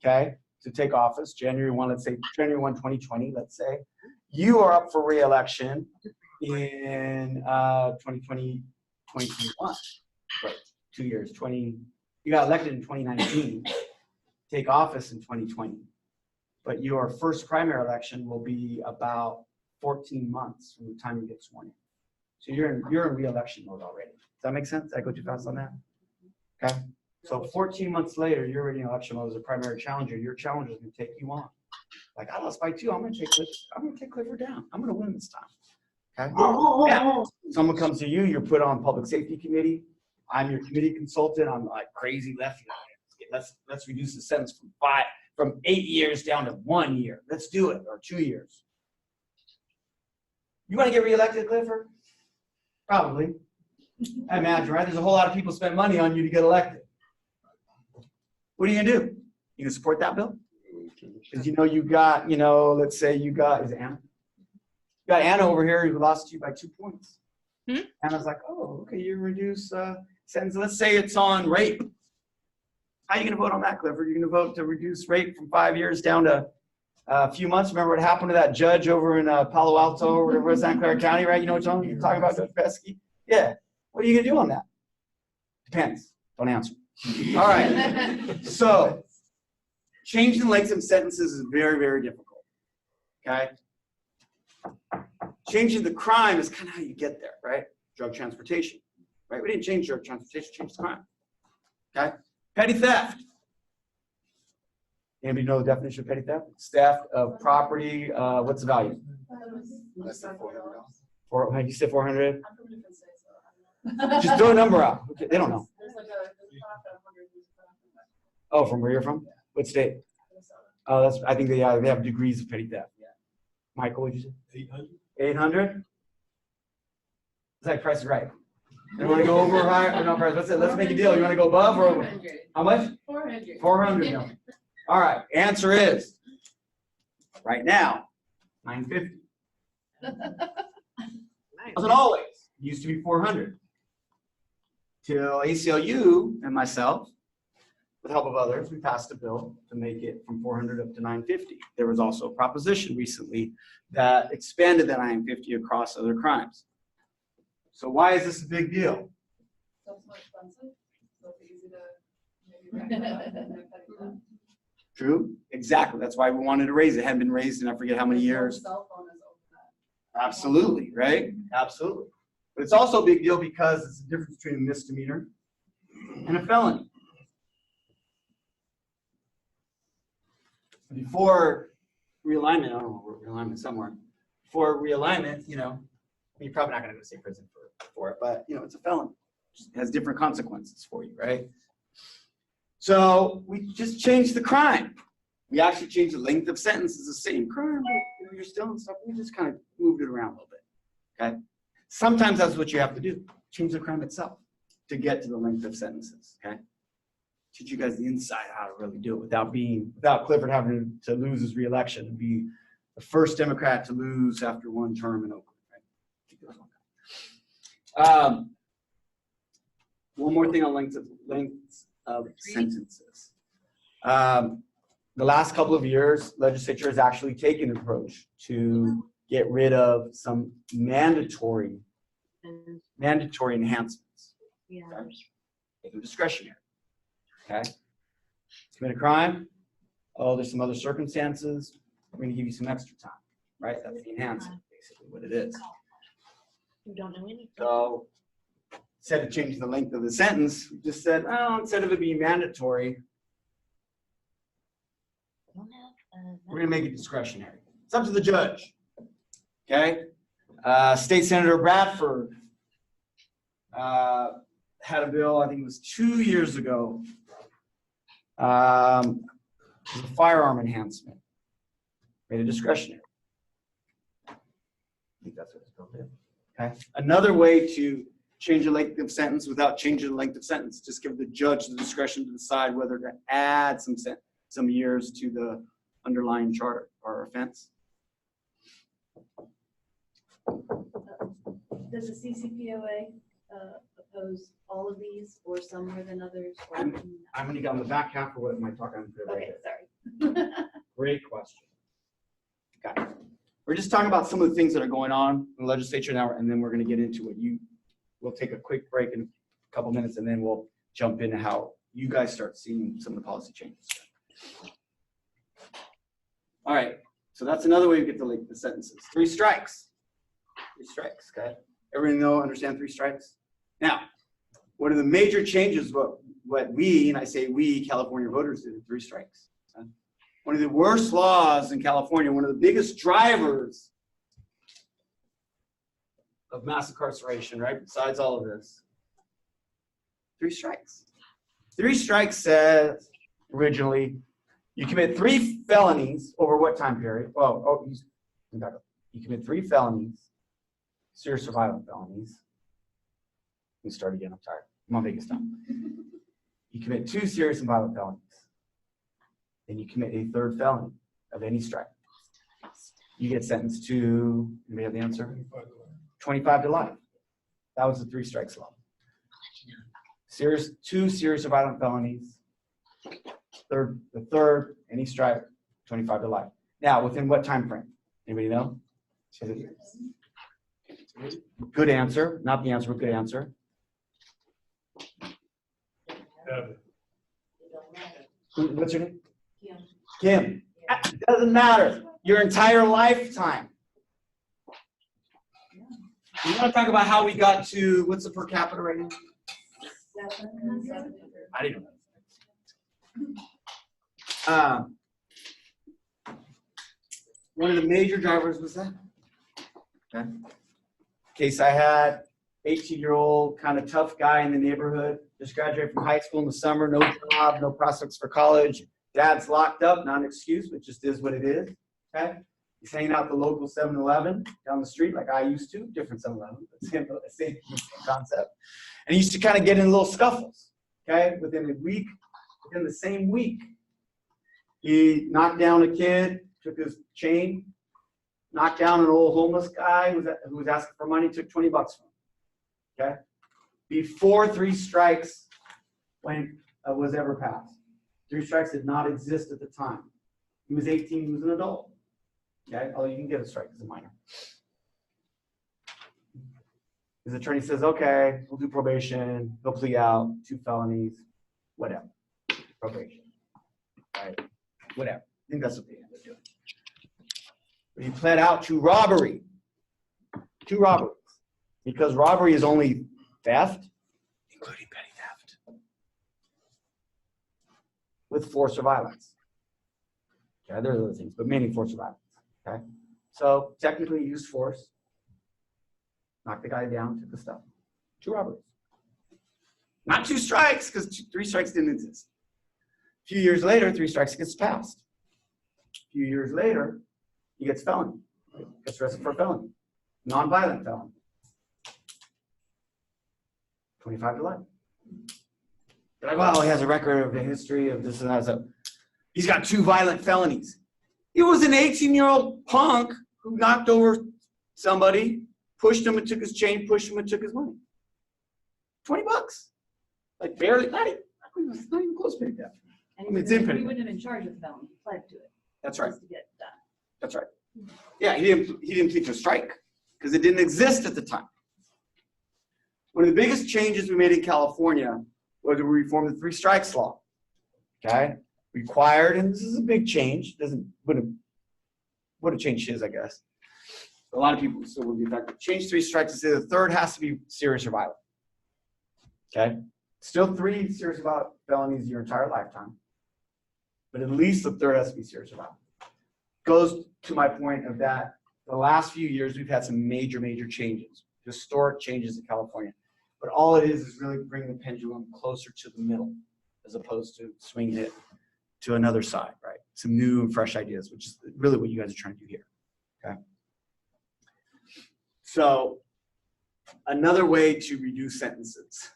okay, to take office. January 1, let's say January 1, 2020, let's say. You are up for re-election in 2020, 2021. Right, 2 years, you got elected in 2019, take office in 2020. But your first primary election will be about 14 months from the time you get sworn in. So you're in re-election mode already. Does that make sense? Did I go too fast on that? Okay. So 14 months later, you're already in election mode as a primary challenger. Your challenger is going to take you on. Like, I lost by 2. I'm going to take Clifford down. I'm going to win this time. Okay. Now, someone comes to you. You're put on public safety committee. I'm your committee consultant. I'm like crazy lefty. Let's reduce the sentence from 8 years down to 1 year. Let's do it, or 2 years. You want to get reelected, Clifford? Probably. I imagine, right? There's a whole lot of people spend money on you to get elected. What are you gonna do? You gonna support that bill? Because you got, let's say is it Anna? You got Anna over here who lost to you by 2 points. Anna's like, oh, okay, you reduce sentence. Let's say it's on rape. How are you going to vote on that, Clifford? You're going to vote to reduce rape from 5 years down to a few months. Remember what happened to that judge over in Palo Alto or whatever, Santa Clara County, right? You know what I'm talking about, Judge Pesky? Yeah. What are you going to do on that? Depends. Don't answer. All right. So changing lengths of sentences is very, very difficult. Okay. Changing the crime is kind of how you get there, right? Drug transportation, right? We didn't change drug transportation, changed the crime. Okay. Petty theft. Anybody know the definition of petty theft? It's theft of property. What's the value? Less than $400. You said 400? I'm from a different state, so I don't know. Just throw a number out. Okay, they don't know. There's like a 100. Oh, from where you're from? What state? Oh, I think they have degrees of petty theft. Yeah. Michael, what'd you say? 800. 800? It's like Price is Right. You want to go over or higher? No, Price. Let's make a deal. You want to go above or over? 400. How much? 400. 400 million. All right. Answer is right now 950. Wasn't always. It used to be 400. Till ACLU and myself, with the help of others, we passed a bill to make it from 400 up to 950. There was also a proposition recently that expanded that 950 across other crimes. So why is this a big deal? So it's more expensive, so it's easy to maybe rack that up and then petty theft. True? Exactly. That's why we wanted to raise it. It hadn't been raised in I forget how many years. Cell phone is over that. Absolutely, right? Absolutely. But it's also a big deal because it's the difference between a misdemeanor and a felony. Before realignment, I don't know, realignment somewhere. Before realignment, you're probably not going to go to state prison for it, but it's a felony. Just has different consequences for you, right? So we just changed the crime. We actually changed the length of sentence. It's the same crime, but you're still in stuff. We just kind of moved it around a little bit, okay? Sometimes that's what you have to do. Change the crime itself to get to the length of sentences, okay? Teach you guys the inside how to really do it without Clifford having to lose his reelection and be the first Democrat to lose after one term in Oakland, right? One more thing on lengths of sentences. The last couple of years, legislature has actually taken an approach to get rid of some mandatory enhancements. Yeah. Okay? Make them discretionary. Okay? Commit a crime. Oh, there's some other circumstances. We're going to give you some extra time. Right? That's the enhancement, basically, what it is. We don't know anything. So instead of changing the length of the sentence, we just said, oh, instead of it being mandatory, we're going to make it discretionary. It's up to the judge. Okay? State Senator Bradford had a bill, I think it was 2 years ago, it was a firearm enhancement. Made it discretionary. I think that's what it's called. Okay? Another way to change the length of sentence without changing the length of sentence, just give the judge the discretion to decide whether to add some years to the underlying charge or offense. Does the CCPOA oppose all of these or some more than others? Or I'm going to get on the back half of what my talk I'm going okay, sorry. Great question. Okay. We're just talking about some of the things that are going on in the legislature now, and then we're going to get into it. We'll take a quick break in a couple minutes, and then we'll jump into how you guys start seeing some of the policy changes. All right. So that's another way to get the sentences. 3 strikes. 3 strikes, okay? Everyone understand 3 strikes? Now, one of the major changes, what we, and I say we, California voters did, 3 strikes. Okay? One of the worst laws in California, one of the biggest drivers of mass incarceration, right, besides all of this, 3 strikes. 3 strikes says, originally, you commit 3 felonies over what time period? You commit 3 felonies, serious or violent felonies. Let me start again, I'm tired. I'm on Vegas time. You commit 2 serious and violent felonies. Then you commit a 3rd felony of any stripe. You get sentenced to, anybody have the answer? 25 to life. That was the 3 strikes law. 2 serious or violent felonies. The third, any stripe, 25 to life. Now, within what time frame? Anybody know? Good answer. Not the answer, but good answer. What's your name? Kim. It doesn't matter. Your entire lifetime. You want to talk about how we got to, what's the per capita right now? 700. I didn't know. One of the major drivers was that. Okay. Case I had, 18-year-old kind of tough guy in the neighborhood, just graduated from high school in the summer, no job, no prospects for college. Dad's locked up, not an excuse, but just is what it is. Okay. He's hanging out at the local 7-Eleven down the street like I used to, different 7-Eleven, but same concept. And he used to kind of get in little scuffles. Okay. Within the same week, he knocked down a kid, took his chain, knocked down an old homeless guy who was asking for money, took 20 bucks from him. Okay? Before 3 strikes was ever passed. 3 strikes did not exist at the time. He was 18, he was an adult. Okay? Although you can get a strike as a minor. His attorney says, okay, we'll do probation, he'll plea out, 2 felonies, whatever. Probation. Right? Whatever. I think that's what they ended up doing. But he pled out to robbery. 2 robberies. Because robbery is only theft, including petty theft, with force or violence. Okay, there's other things, but mainly force or violence. Okay? So technically he used force, knocked the guy down, took the stuff. 2 robberies. Not 2 strikes, because 3 strikes didn't exist. A few years later, 3 strikes gets passed. A few years later, he gets felony. Gets arrested for felony. Non-violent felony. 25 to life. They're like, well, he has a record of a history of this and that. So he's got 2 violent felonies. He was an 18-year-old punk who knocked over somebody, pushed him and took his chain, pushed him and took his money. $20. Like barely, not even close to that. And I mean, it's he infinite. wouldn't have been charged with felony, he pled to it. That's right. Just to get it done. That's right. Yeah, he didn't plead to a strike because it didn't exist at the time. One of the biggest changes we made in California was we reformed the 3 strikes law. Okay, required, and this is a big change. Would have changed his, I guess. A lot of people still would be affected. Change 3 strikes to say the third has to be serious or violent. Okay, still 3 serious about felonies your entire lifetime, but at least the third has to be serious or violent. Goes to my point of that the last few years we've had some major changes, historic changes in California. But all it is really bring the pendulum closer to the middle as opposed to swinging it to another side, right? Some new and fresh ideas, which is really what you guys are trying to do here, okay? So another way to reduce sentences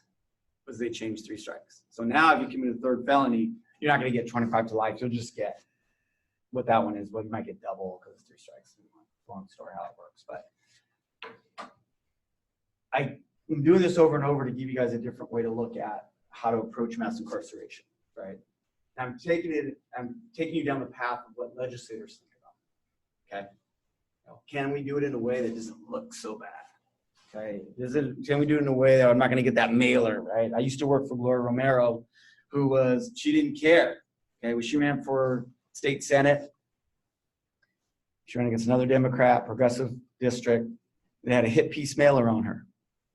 was they changed 3 strikes. So now if you commit a 3rd felony, you're not going to get 25 to life. You'll just get what that one is. Well, you might get double because it's 3 strikes. Long story how it works, but I'm doing this over and over to give you guys a different way to look at how to approach mass incarceration, right? I'm taking you down the path of what legislators think about, okay? Now, can we do it in a way that doesn't look so bad, okay? Can we do it in a way that I'm not gonna get that mailer, right? I used to work for Gloria Romero, she didn't care, okay? When she ran for state senate, she ran against another Democrat, progressive district. They had a hit piece mailer on her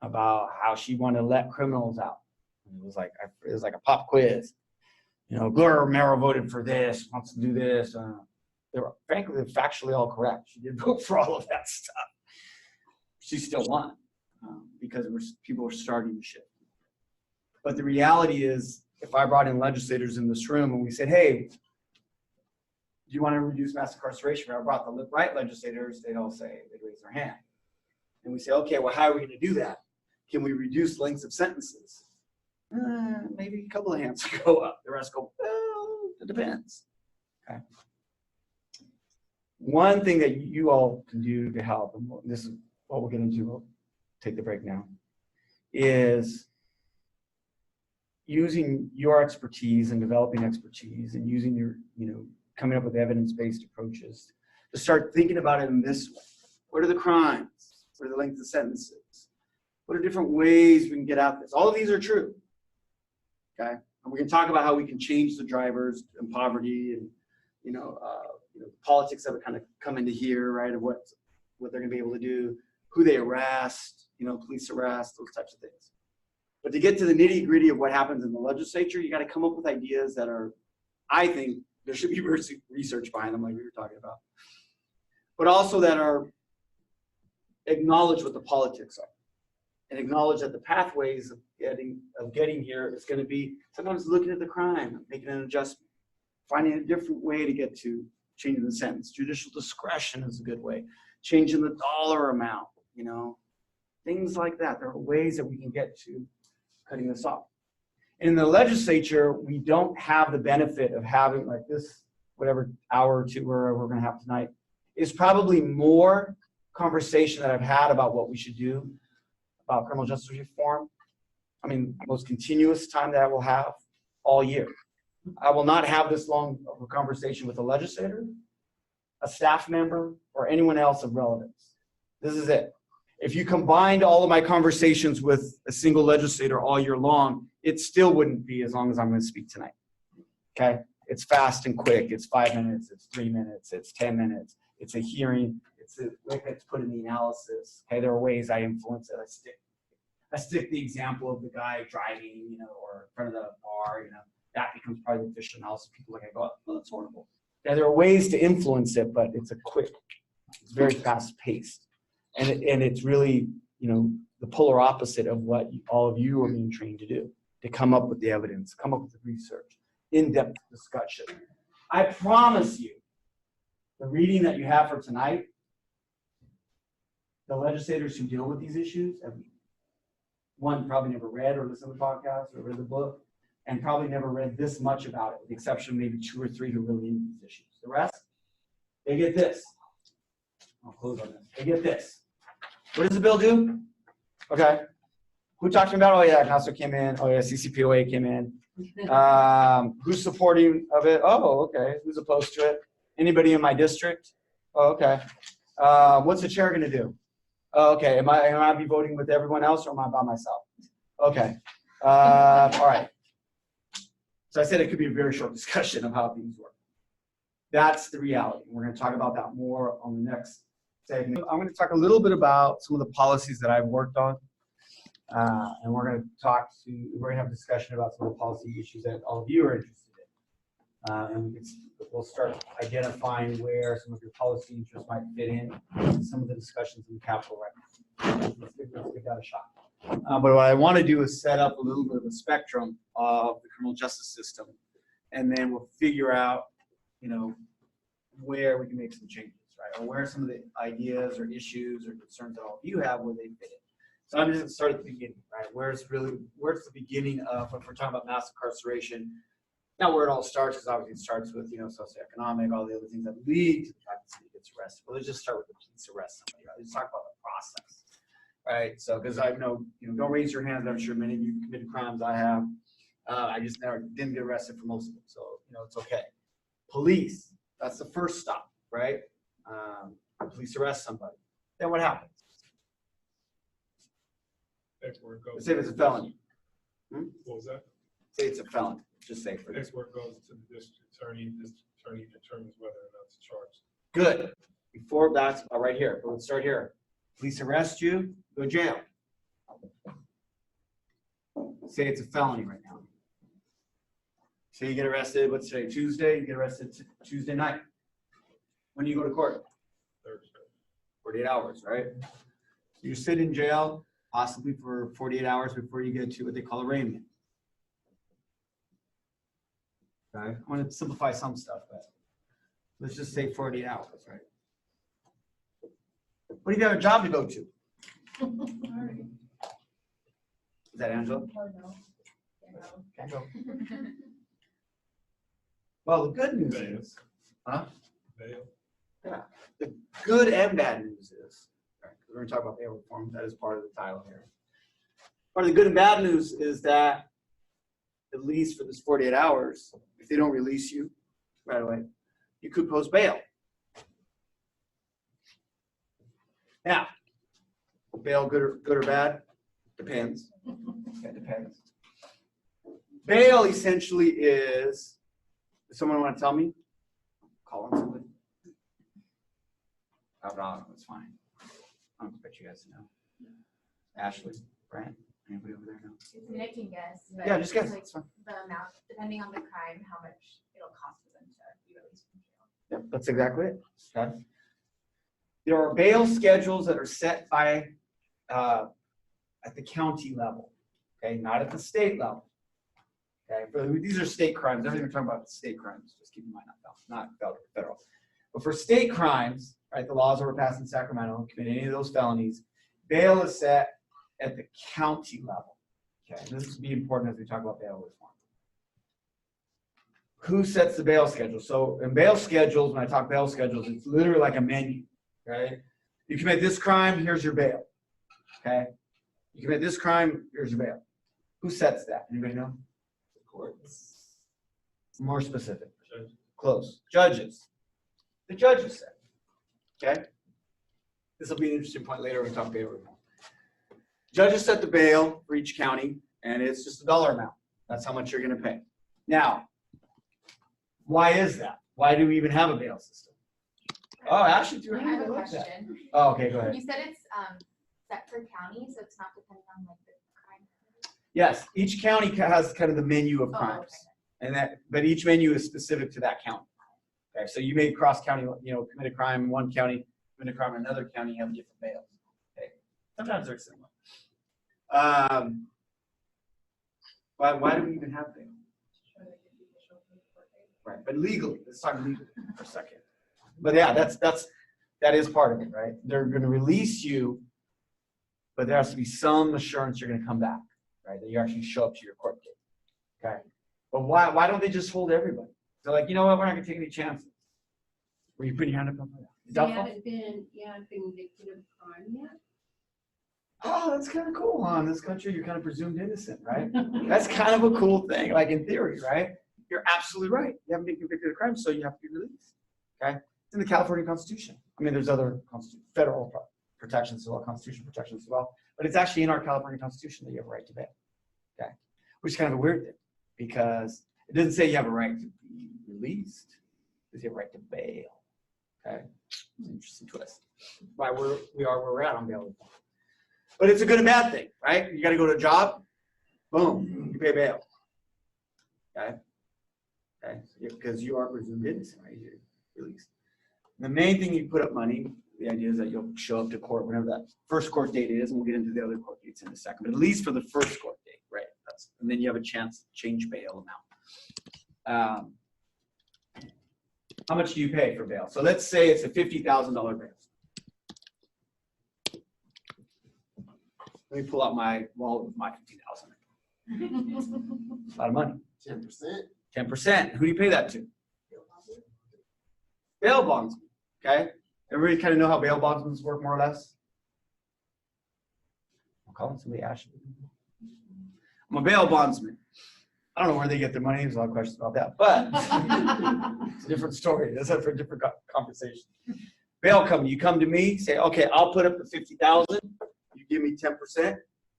about how she wanted to let criminals out. And it was like a pop quiz. You know, Gloria Romero voted for this, wants to do this. They were frankly factually all correct. She did vote for all of that stuff. She still won because people were starting to shift. But the reality is, if I brought in legislators in this room and we said, hey, do you want to reduce mass incarceration? Or I brought the right legislators, they'd raise their hand. And we say, okay, well, how are we going to do that? Can we reduce lengths of sentences? Maybe a couple of hands go up. The rest go, well, it depends. Okay. One thing that you all can do to help, and this is what we'll get into, we'll take the break now, is using your expertise and developing expertise and using your, coming up with evidence-based approaches to start thinking about it in this way. What are the crimes? What are the length of sentences? What are different ways we can get out of this? All of these are true, okay? And we can talk about how we can change the drivers and poverty and, politics that would kind of come into here, right, of what they're going to be able to do, who they arrest, police arrest, those types of things. But to get to the nitty-gritty of what happens in the legislature, you got to come up with ideas that are, I think, there should be research behind them, like we were talking about, but also that are acknowledge what the politics are and acknowledge that the pathways of getting here is going to be sometimes looking at the crime, making an adjustment, finding a different way to get to changing the sentence. Judicial discretion is a good way. Changing the dollar amount, things like that. There are ways that we can get to cutting this off. In the legislature, we don't have the benefit of having like this, whatever hour or two we're going to have tonight, is probably more conversation that I've had about what we should do about criminal justice reform. I mean, most continuous time that I will have all year. I will not have this long of a conversation with a legislator, a staff member, or anyone else of relevance. This is it. If you combined all of my conversations with a single legislator all year long, it still wouldn't be as long as I'm going to speak tonight. Okay? It's fast and quick. It's 5 minutes. It's 3 minutes. It's 10 minutes. It's a hearing. It's a way to put in the analysis. Okay? There are ways I influence it. I stick the example of the guy driving, or in front of the bar, that becomes part of the official analysis. People look at it and go, oh, that's horrible. Yeah, there are ways to influence it, but it's it's very fast paced. And it's really, the polar opposite of what all of you are being trained to do. to come up with the evidence, come up with the research, in-depth discussion. I promise you, the reading that you have for tonight, the legislators who deal with these issues have, one, probably never read or listened to the podcast or read the book, and probably never read this much about it, with the exception of maybe 2 or 3 who really into these issues. The rest, they get this. I'll close on this. They get this. What does the bill do? Okay. Who talked about? Oh yeah, Ignacio came in. Oh yeah, CCPOA came in. Who's supporting of it? Oh, okay. Who's opposed to it? Anybody in my district? Oh, okay. What's the chair going to do? Oh, okay. Am I be voting with everyone else, or am I by myself? Okay. All right. So I said it could be a very short discussion of how things work. That's the reality. We're going to talk about that more on the next segment. I'm going to talk a little bit about some of the policies that I've worked on. And we're going to have a discussion about some of the policy issues that all of you are interested in. And we'll start identifying where some of your policy interests might fit in some of the discussions in the Capitol right now. Let's give that a shot. But what I want to do is set up a little bit of a spectrum of the criminal justice system, and then we'll figure out, where we can make some changes, right? Or where some of the ideas or issues or concerns that all of you have, where they fit in. So I'm just going to start at the beginning, right? Where's the beginning of, if we're talking about mass incarceration, not where it all starts, because obviously it starts with, socioeconomic, all the other things that lead to the fact that somebody gets arrested. But let's just start with the police arrest somebody, right? Let's talk about the process, right? So, because I know, don't raise your hands. I'm sure many of you committed crimes. I have. I just didn't get arrested for most of them. So, it's okay. Police, that's the first stop, right? Police arrest somebody. Then what happens? Let's say if it's a felony. What was that? Say it's a felony. Just say for this. Next work goes to the district attorney. District attorney determines whether or not to charge. Good. Before that's right here. Let's start here. Police arrest you, go to jail. Say it's a felony right now. Say you get arrested, what's today? Tuesday, you get arrested Tuesday night. When do you go to court? Thursday. 48 hours, right? So you sit in jail possibly for 48 hours before you get to what they call arraignment. Okay, I want to simplify some stuff, but let's just say 48 hours, right? What if you have a job to go to? Is that Angela? Oh, no. Can't go. Well, the good news Bail. is, huh? Bail. Yeah. The good and bad news is, right, we're going to talk about bail reform. That is part of the title here. Part of the good and bad news is that, at least for this 48 hours, if they don't release you right away, you could post bail. Now, bail good or bad? Depends. It depends. Bail essentially is, does someone want to tell me? Call on somebody. It's fine. I don't expect you guys to know. Ashley, Brant, anybody over there know? I mean, I can guess. But Yeah, just guess. like It's fine. the amount, depending on the crime, how much it'll cost for them to be released from jail. Yep, that's exactly it. Okay. There are bail schedules that are set by at the county level, okay, not at the state level. Okay, these are state crimes. Everything we're talking about is state crimes. Just keep in mind, not federal. But for state crimes, right, the laws that were passed in Sacramento, commit any of those felonies, bail is set at the county level. Okay, and this will be important as we talk about bail reform. Who sets the bail schedule? So in bail schedules, when I talk bail schedules, it's literally like a menu, right? You commit this crime, here's your bail, okay? You commit this crime, here's your bail. Who sets that? Anybody know? The courts. More specific. Judge. Close. Judges. The judges set. Okay? This will be an interesting point later when we talk bail reform. Judges set the bail for each county, and it's just a dollar amount. That's how much you're going to pay. Now, why is that? Why do we even have a bail system? Oh, actually, do I have a question. Oh, okay, go ahead. You said it's set per county, so it's not depending on like the crime. Yes, each county has kind of the menu of Oh, crimes, and but each menu is specific to that county. Okay, so you may cross county, commit a crime in one county, commit a crime in another county, you have different bails. Okay, sometimes they're similar. Why do we even have bail? Try to get people to show up for the court date. Right, but legally, let's talk legally for a second. But yeah, that is part of it, right? They're gonna release you, but there has to be some assurance you're gonna come back, right? That you actually show up to your court date, okay? But why don't they just hold everybody? They're like, you know what, we're not gonna take any chances. Were you putting your hand up? You Doubtful? haven't been convicted of crime yet? Oh, that's kind of cool, huh? In this country, you're kind of presumed innocent, right? That's kind of a cool thing, like in theory, right? You're absolutely right. You haven't been convicted of crime, so you have to be released, okay? It's in the California Constitution. I mean, there's other federal protections as well, constitutional protections as well, but it's actually in our California Constitution that you have a right to bail, okay? Which is kind of a weird thing, because it doesn't say you have a right to be released, it says you have a right to bail, okay? It's an interesting twist. Why we are where we're at on bail reform. But it's a good and bad thing, right? You got to go to a job, boom, you pay bail. Okay? Okay? Because you are presumed innocent, right? You're released. And the main thing you put up money, the idea is that you'll show up to court whenever that first court date is, and we'll get into the other court dates in a second, but at least for the first court date, right? And then you have a chance to change bail amount. How much do you pay for bail? So let's say it's a $50,000 bail. Let me pull out my wallet with my $50,000. A lot of money. 10%. 10%. Who do you pay that to? Bail bondsmen. Okay. Everybody kind of know how bail bondsmen work more or less? I'm calling somebody Ashley. I'm a bail bondsman. I don't know where they get their money. There's a lot of questions about that, but it's a different story. That's for a different conversation. Bail company, you come to me, say, okay, I'll put up the $50,000. You give me 10%,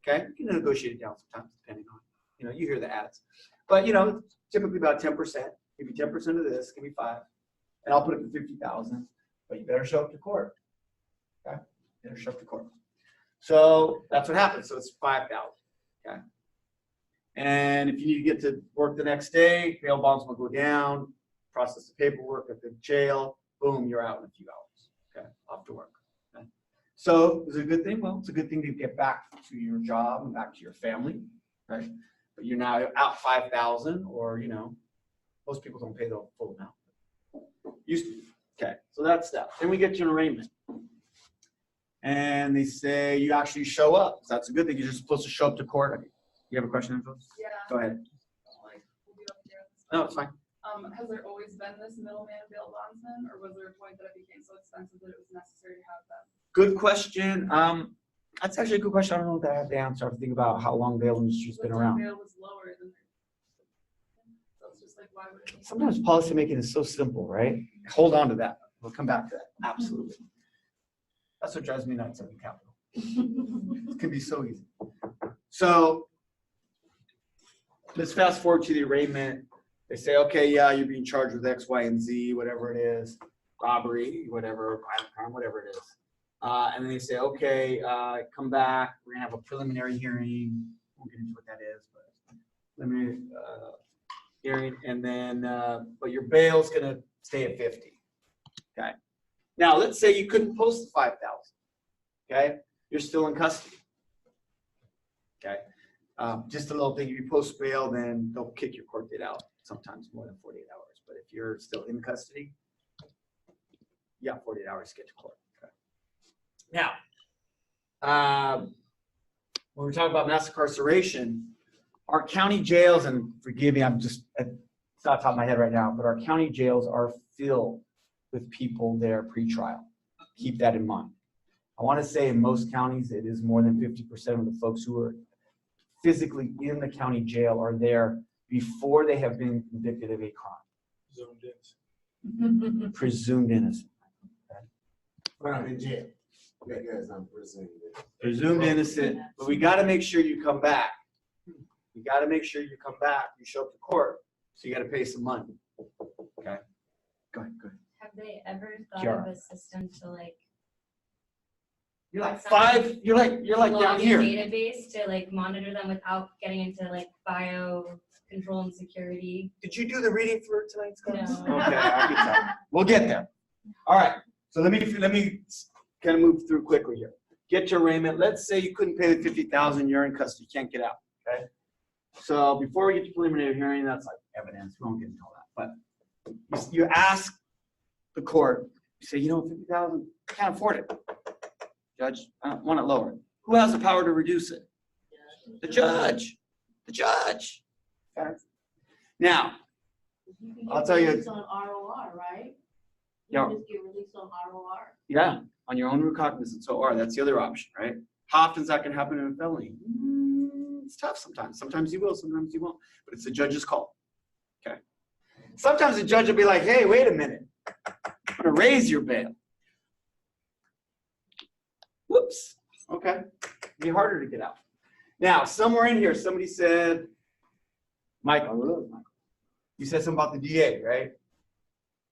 okay? You can negotiate it down sometimes, depending on, you hear the ads. But, typically about 10%. Give me 10% of this, give me 5, and I'll put up the 50,000. But you better show up to court, okay? You better show up to court. So that's what happens. So it's 5,000, okay? And if you need to get to work the next day, bail bonds will go down, process the paperwork at the jail, boom, you're out in a few hours, okay? Off to work. So is it a good thing? Well, it's a good thing to get back to your job and back to your family, right? But you're now out 5,000, or most people don't pay the full amount. Used to. Okay, so that's that. Then we get to an arraignment, and they say you actually show up. So that's a good thing. You're supposed to show up to court. You have a question, Angela? Yeah. Go ahead. Like, we'll be up here. No, it's fine. Has there always been this middleman bail bondsman, or was there a point that it became so expensive that it was necessary to have them? Good question. That's actually a good question. I don't know if I have the answer. I have to think about how long bail industry's been around. Bail was lower than so it's just like, why would it be? Sometimes policy making is so simple, right? Hold on to that. We'll come back to that. Absolutely. That's what drives me nuts at the Capitol. It can be so easy. So let's fast forward to the arraignment. They say, okay, yeah, you're being charged with X, Y, and Z, whatever it is, robbery, whatever, violent crime, whatever it is. And then they say, okay, come back. We're gonna have a preliminary hearing. Won't get into what that is, but preliminary hearing, and then, but your bail's gonna stay at 50. Okay. Now let's say you couldn't post the 5,000. Okay, you're still in custody. Okay, just a little thing. If you post bail, then they'll kick your court date out. Sometimes more than 48 hours. But if you're still in custody, you got 48 hours to get to court. Now, when we talk about mass incarceration, our county jails, and forgive me, it's not top of my head right now, but our county jails are filled with people there pre-trial. Keep that in mind. I want to say in most counties, it is more than 50% of the folks who are physically in the county jail are there before they have been convicted of a crime. Presumed innocent. But I'm in jail. Because I'm presumed. Presumed innocent, but we got to make sure you come back. You got to make sure you come back. You show up to court, so you got to pay some money. Okay. Go ahead. Have they ever thought Kiara. of a system to like You're like 5. You're like down log a here. database to like monitor them without getting into like bio control and security? Did you do the reading for tonight's class? No. Okay, I can tell. We'll get there. All right. So let me kind of move through quickly here. Get to arraignment. Let's say you couldn't pay the 50,000. You're in custody. You can't get out. Okay. So before we get to preliminary hearing, that's like evidence. We won't get into all that. But you ask the court, you say, 50,000, I can't afford it. Judge, I want it lower. Who has the power to reduce it? The judge. The judge. Okay. Now, You can I'll get tell you- released on ROR, right? You Yeah. can just get released on ROR. Yeah, on your own recognizance, or that's the other option, right? How often is that going to happen in a felony? It's tough sometimes. Sometimes you will, sometimes you won't. But it's the judge's call. Okay. Sometimes the judge will be like, hey, wait a minute. I'm going to raise your bail. Whoops. Okay. It'll be harder to get out. Now, somewhere in here, somebody said, Michael, really, Michael, you said something about the DA, right?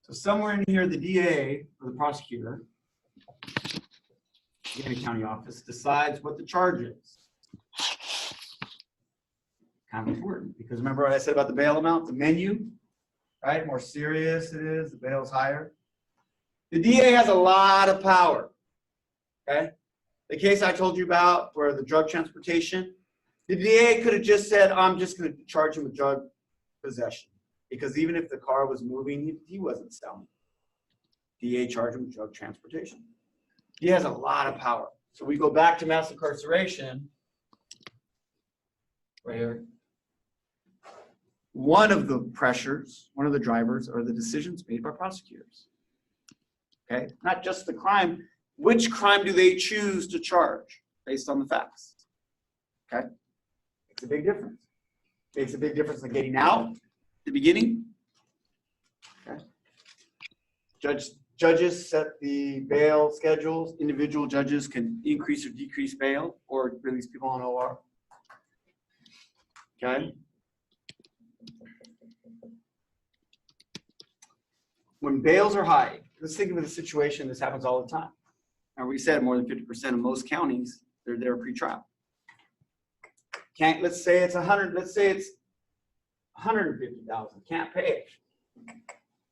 So somewhere in here, the DA or the prosecutor in the county office decides what the charge is. Kind of important because remember what I said about the bail amount, the menu, right? More serious it is, the bail's higher. The DA has a lot of power, okay? The case I told you about where the drug transportation, the DA could have just said, I'm just going to charge him with drug possession because even if the car was moving, he wasn't selling. DA charged him with drug transportation. He has a lot of power. So we go back to mass incarceration right here. One of the pressures, one of the drivers are the decisions made by prosecutors. Okay, not just the crime. Which crime do they choose to charge based on the facts? Okay, makes a big difference. Makes a big difference in getting out at the beginning. Okay, judges set the bail schedules. Individual judges can increase or decrease bail or release people on OR. Okay. When bails are high, let's think of a situation, this happens all the time. And we said more than 50% of most counties, they're there pre-trial. Let's say it's 100, let's say it's 150,000, can't pay.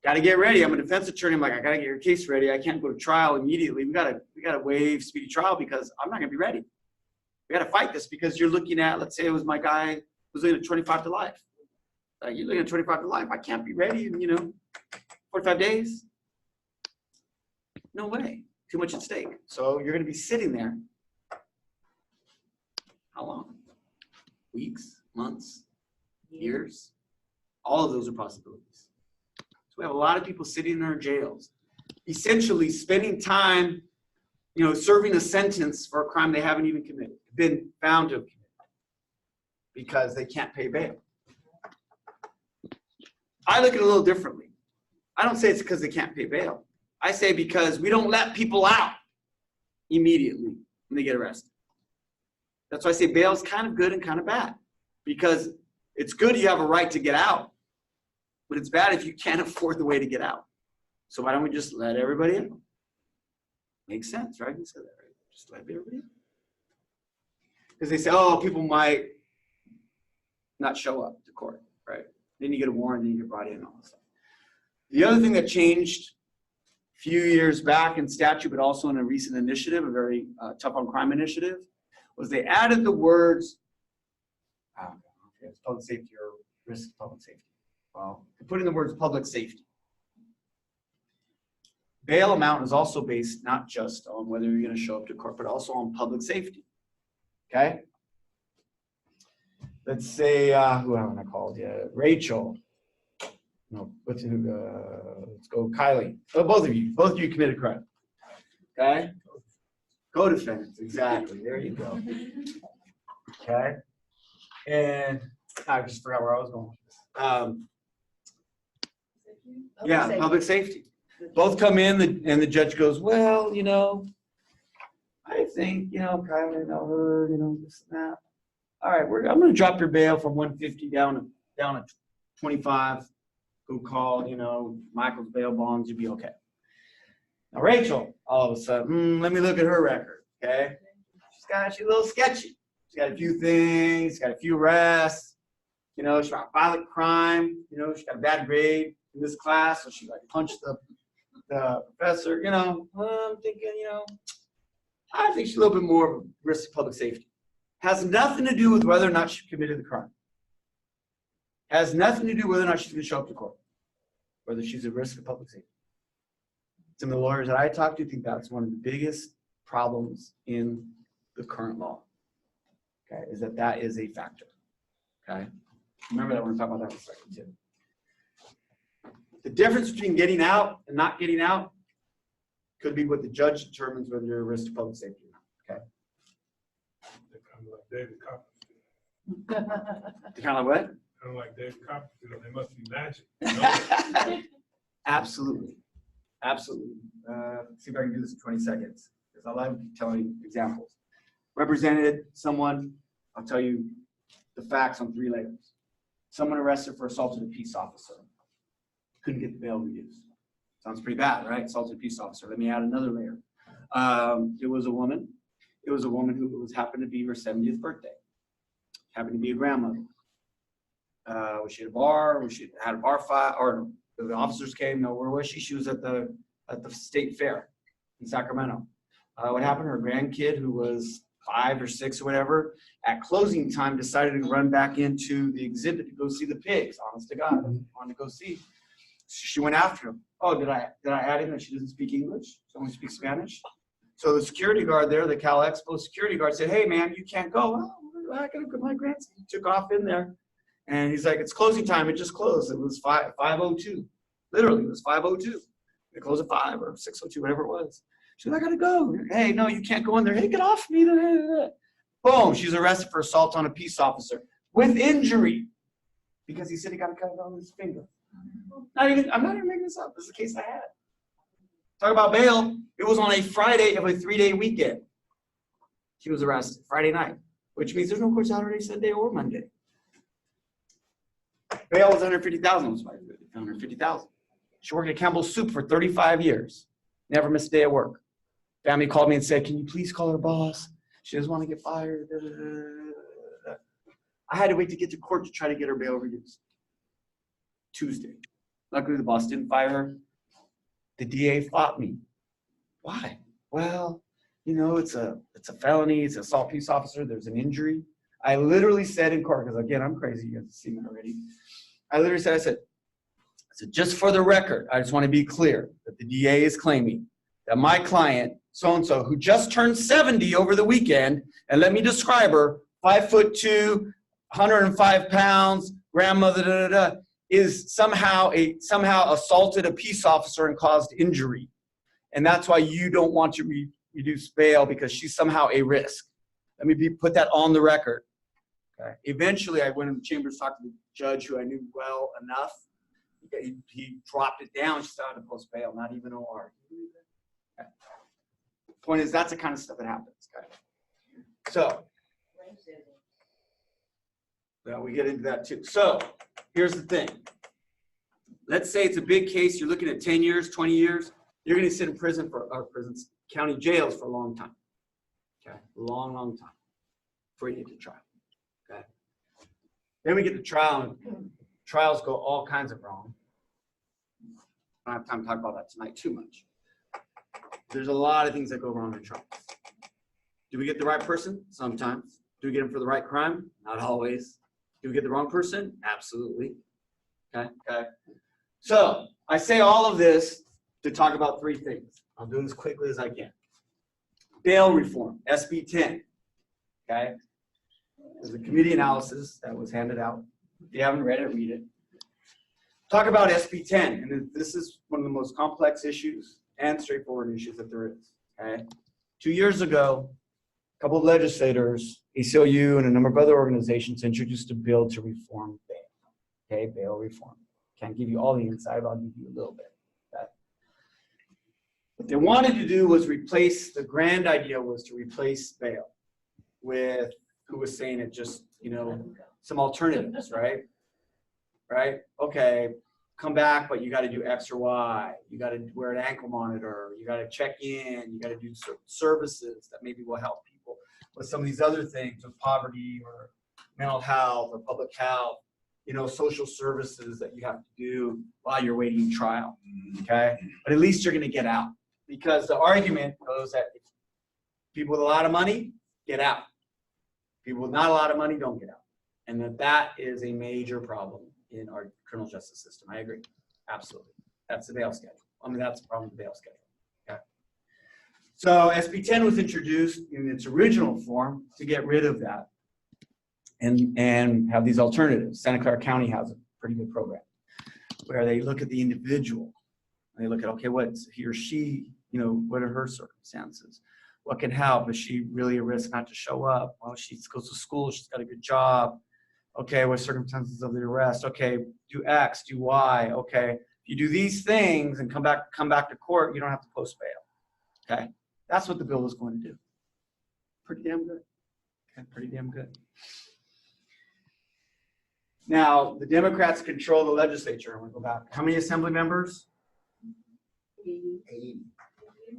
Got to get ready. I'm a defense attorney. I'm like, I got to get your case ready. I can't go to trial immediately. We got to waive speedy trial because I'm not going to be ready. We got to fight this because you're looking at, let's say it was my guy who's looking at 25 to life. You're looking at 25 to life. I can't be ready in, 45 days. No way. Too much at stake. So you're going to be sitting there. How long? Weeks, months, years? All of those are possibilities. So we have a lot of people sitting in our jails, essentially spending time, serving a sentence for a crime they haven't even committed, been found to have committed, because they can't pay bail. I look at it a little differently. I don't say it's because they can't pay bail. I say because we don't let people out immediately when they get arrested. That's why I say bail is kind of good and kind of bad. Because it's good you have a right to get out, but it's bad if you can't afford the way to get out. So why don't we just let everybody in? Makes sense, right? You said that, right? Just let everybody in. Because they say, oh, people might not show up to court, right? Then you get a warrant, then you get brought in and all this stuff. The other thing that changed a few years back in statute, but also in a recent initiative, a very tough on crime initiative, was they added the words, it's public safety or risk of public safety. Well, they put in the words public safety. Bail amount is also based not just on whether you're going to show up to court, but also on public safety. Okay? Let's say, who haven't I called yet? Rachel. No, let's go Kylie. Oh, both of you committed crime. Okay? Co-defendants, exactly. There you go. Okay? And I just forgot where I was going. Public safety. Both come in, and the judge goes, well, I think, Kylie, I know her, this and that. All right, I'm going to drop your bail from 150 down to 25. Go call, Michael's bail bonds, you'll be okay. Now, Rachel, all of a sudden, let me look at her record, okay? She's a little sketchy. She's got a few things, she's got a few arrests, she's got violent crime, she's got a bad grade in this class, so she punched the professor, I'm thinking, I think she's a little bit more of a risk to public safety. Has nothing to do with whether or not she committed the crime. Has nothing to do whether or not she's going to show up to court, whether she's a risk to public safety. Some of the lawyers that I talk to think that's one of the biggest problems in the current law. Okay, is that is a factor. Okay, remember that we're going to talk about that in a second too. The difference between getting out and not getting out could be what the judge determines whether you're a risk to public safety or not. Okay. They're kind of like David Copperfield. They're kind of what? Kind of like David Copperfield. They must be magic. You know? Absolutely. Absolutely. See if I can do this in 20 seconds because I love telling examples. Represented someone, I'll tell you the facts on 3 layers. Someone arrested for assaulting a peace officer. Couldn't get the bail reduced. Sounds pretty bad, right? Assaulted a peace officer. Let me add another layer. It was a woman. It was a woman who was happened to be her 70th birthday. Happened to be a grandmother. Was she at a bar? Was she had a bar fight? Or the officers came? No, where was she? She was at the state fair in Sacramento. What happened? Her grandkid, who was 5 or 6 or whatever, at closing time decided to run back into the exhibit to go see the pigs. Honest to God, wanted to go see. She went after him. Oh, did I add in that she doesn't speak English? She only speaks Spanish. So the security guard there, the Cal Expo security guard, said, "Hey, man, you can't go." "Oh, I gotta go. My grandson." He took off in there, and he's like, "It's closing time. It just closed. It was 5:02. Literally, it was 5:02. They closed at 5 or 6:02, whatever it was. She's like, "I gotta go." "Hey, no, you can't go in there." "Hey, get off me!" Boom! She's arrested for assault on a peace officer with injury because he said he got a cut on his finger. I'm not even making this up. This is a case I had. Talk about bail. It was on a Friday of a 3-day weekend. She was arrested Friday night, which means there's no court Saturday, Sunday, or Monday. Bail was $150,000. 150,000. She worked at Campbell's Soup for 35 years. Never missed a day of work. Family called me and said, "Can you please call her boss? She doesn't want to get fired." I had to wait to get to court to try to get her bail reduced. Tuesday. Luckily, the boss didn't fire her. The DA fought me. Why? Well, you know, it's a felony. It's an assault peace officer. There's an injury. I literally said in court, because again, I'm crazy. You guys have seen it already. I literally said, I said, just for the record, I just want to be clear that the DA is claiming that my client, so-and-so, who just turned 70 over the weekend, and let me describe her, 5'2", 105 pounds, grandmother, is somehow assaulted a peace officer and caused injury. And that's why you don't want to reduce bail, because she's somehow a risk. Let me put that on the record. Okay. Eventually, I went in the chambers, talked to the judge who I knew well enough. He dropped it down. She started to post bail, not even OR. Okay. Point is, that's the kind of stuff that happens. Okay. So, well, we get into that too. So, here's the thing. Let's say it's a big case. You're looking at 10 years, 20 years. You're going to sit in prison prisons, county jails for a long time. Okay, long time before you get to trial. Okay. Then we get to trial, and trials go all kinds of wrong. I don't have time to talk about that tonight too much. There's a lot of things that go wrong in trials. Do we get the right person? Sometimes. Do we get them for the right crime? Not always. Do we get the wrong person? Absolutely. Okay. So I say all of this to talk about 3 things. I'll do it as quickly as I can. Bail reform, SB 10. Okay. There's a committee analysis that was handed out. If you haven't read it, read it. Talk about SB 10, and this is one of the most complex issues and straightforward issues that there is. Okay. 2 years ago, a couple of legislators, ACLU and a number of other organizations, introduced a bill to reform bail. Okay, bail reform. Can't give you all the insight, I'll give you a little bit. Okay. What they wanted to do was replace, the grand idea was to replace bail with, who was saying it, just, you know, some alternatives, right? Right? Okay, come back, but you got to do X or Y. You got to wear an ankle monitor. You got to check in. You got to do certain services that maybe will help people with some of these other things, with poverty or mental health or public health, you know, social services that you have to do while you're waiting trial. Okay, but at least you're going to get out, because the argument goes that if people with a lot of money get out, people with not a lot of money don't get out, and that is a major problem in our criminal justice system. I agree. Absolutely. That's the bail schedule. I mean, that's the problem with the bail schedule. Okay. So SB 10 was introduced in its original form to get rid of that and have these alternatives. Santa Clara County has a pretty good program where they look at the individual. They look at, okay, what's he or she, what are her circumstances? What can help? Is she really a risk not to show up? Well, she goes to school, she's got a good job. Okay, what circumstances of the arrest? Okay, do X, do Y. Okay, if you do these things and come back to court, you don't have to post bail. Okay, that's what the bill is going to do. Pretty damn good. Okay, pretty damn good. Now, the Democrats control the legislature. I'm going to go back. How many assembly members? 80,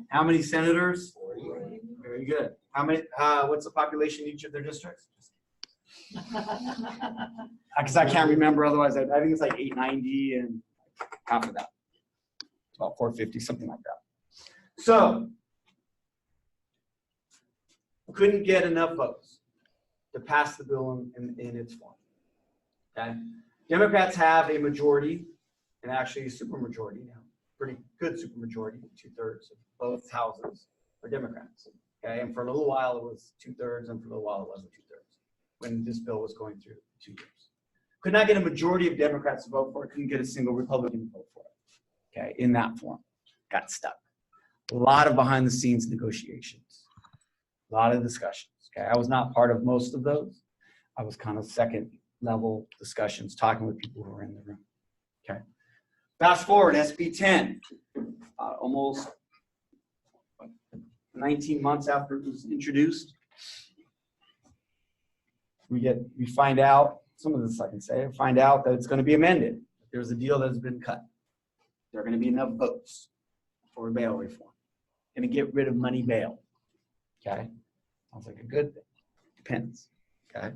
How many senators? 40. Very good. How many? What's the population in each of their districts? Because I can't remember. Otherwise, I think it's like 890 and half of that. About 450, something like that. So, couldn't get enough votes to pass the bill in its form. Okay. Democrats have a majority, and actually a supermajority now. Pretty good supermajority, 2/3 of both houses are Democrats. Okay, and for a little while it was 2/3, and for a little while it wasn't 2/3 when this bill was going through 2 years. Could not get a majority of Democrats to vote for it, couldn't get a single Republican to vote for it. Okay, in that form. Got stuck. A lot of behind the scenes negotiations, a lot of discussions. Okay, I was not part of most of those. I was kind of second level discussions, talking with people who were in the room. Okay. Fast forward, SB 10, almost 19 months after it was introduced, we find out, some of this I can say, find out that it's going to be amended. There's a deal that's been cut. There are going to be enough votes for bail reform. Going to get rid of money bail. Okay, sounds like a good thing. Depends. Okay.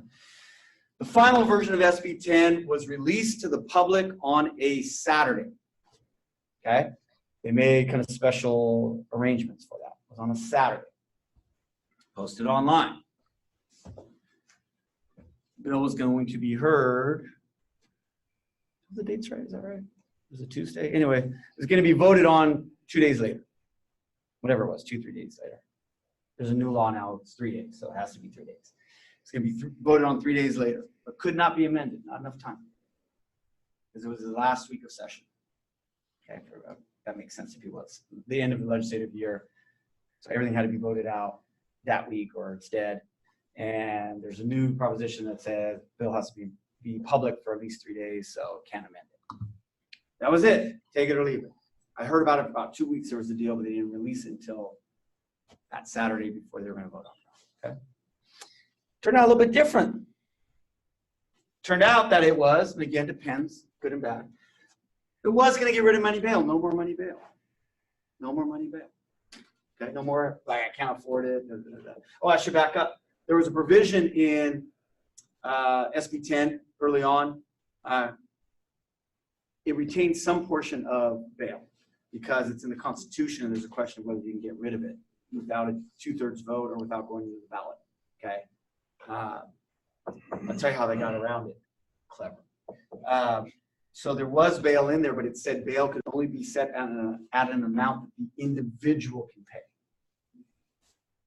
The final version of SB 10 was released to the public on a Saturday. Okay? They made kind of special arrangements for that. It was on a Saturday. Posted online. The bill was going to be heard. The date's right, is that right? Was it Tuesday? Anyway, it was going to be voted on 2 days later. Whatever it was, 2-3 days later. There's a new law now, it's 3 days, so it has to be 3 days. It's going to be voted on 3 days later, but could not be amended, not enough time. Because it was the last week of session. Okay, that makes sense to people. It's the end of the legislative year, so everything had to be voted out that week or it's dead. And there's a new proposition that says bill has to be public for at least 3 days, so can't amend it. That was it. Take it or leave it. I heard about it for about 2 weeks. There was a deal, but they didn't release it until that Saturday before they were going to vote on it. Okay. Turned out a little bit different. Turned out that it was, and again, depends, good and bad. It was going to get rid of money bail. No more money bail. No more money bail. Okay, no more, like, I can't afford it. Oh, I should back up. There was a provision in SB 10 early on. It retains some portion of bail because it's in the Constitution and there's a question of whether you can get rid of it without a 2/3 vote or without going to the ballot. Okay. I'll tell you how they got around it. Clever. So there was bail in there, but it said bail could only be set at an amount that the individual can pay.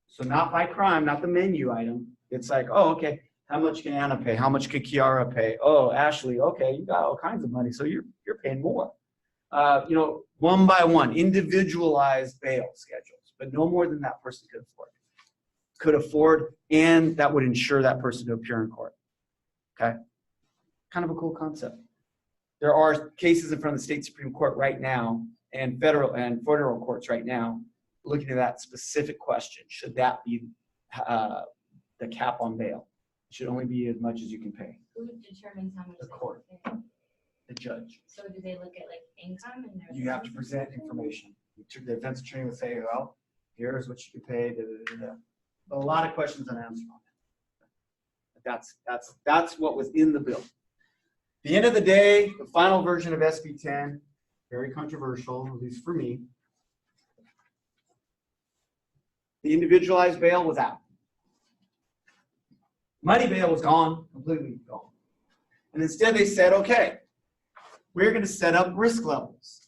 So not by crime, not the menu item. It's like, oh, okay, how much can Anna pay? How much can Kiara pay? Oh, Ashley, okay, you got all kinds of money, so you're paying more. One by one, individualized bail schedules, but no more than that person could afford, and that would ensure that person to appear in court. Okay, kind of a cool concept. There are cases in front of the state Supreme Court right now, and federal courts right now, looking at that specific question. Should that be the cap on bail? It should only be as much as you can pay. Who determines how much The they court. can pay? The judge. So do they look at like income and their? You have to present information. The defense attorney would say, well, here's what you can pay. A lot of questions unanswered on that. But that's what was in the bill. At the end of the day, the final version of SB 10, very controversial, at least for me. The individualized bail was out. Money bail was gone, completely gone. And instead they said, okay, we're going to set up risk levels.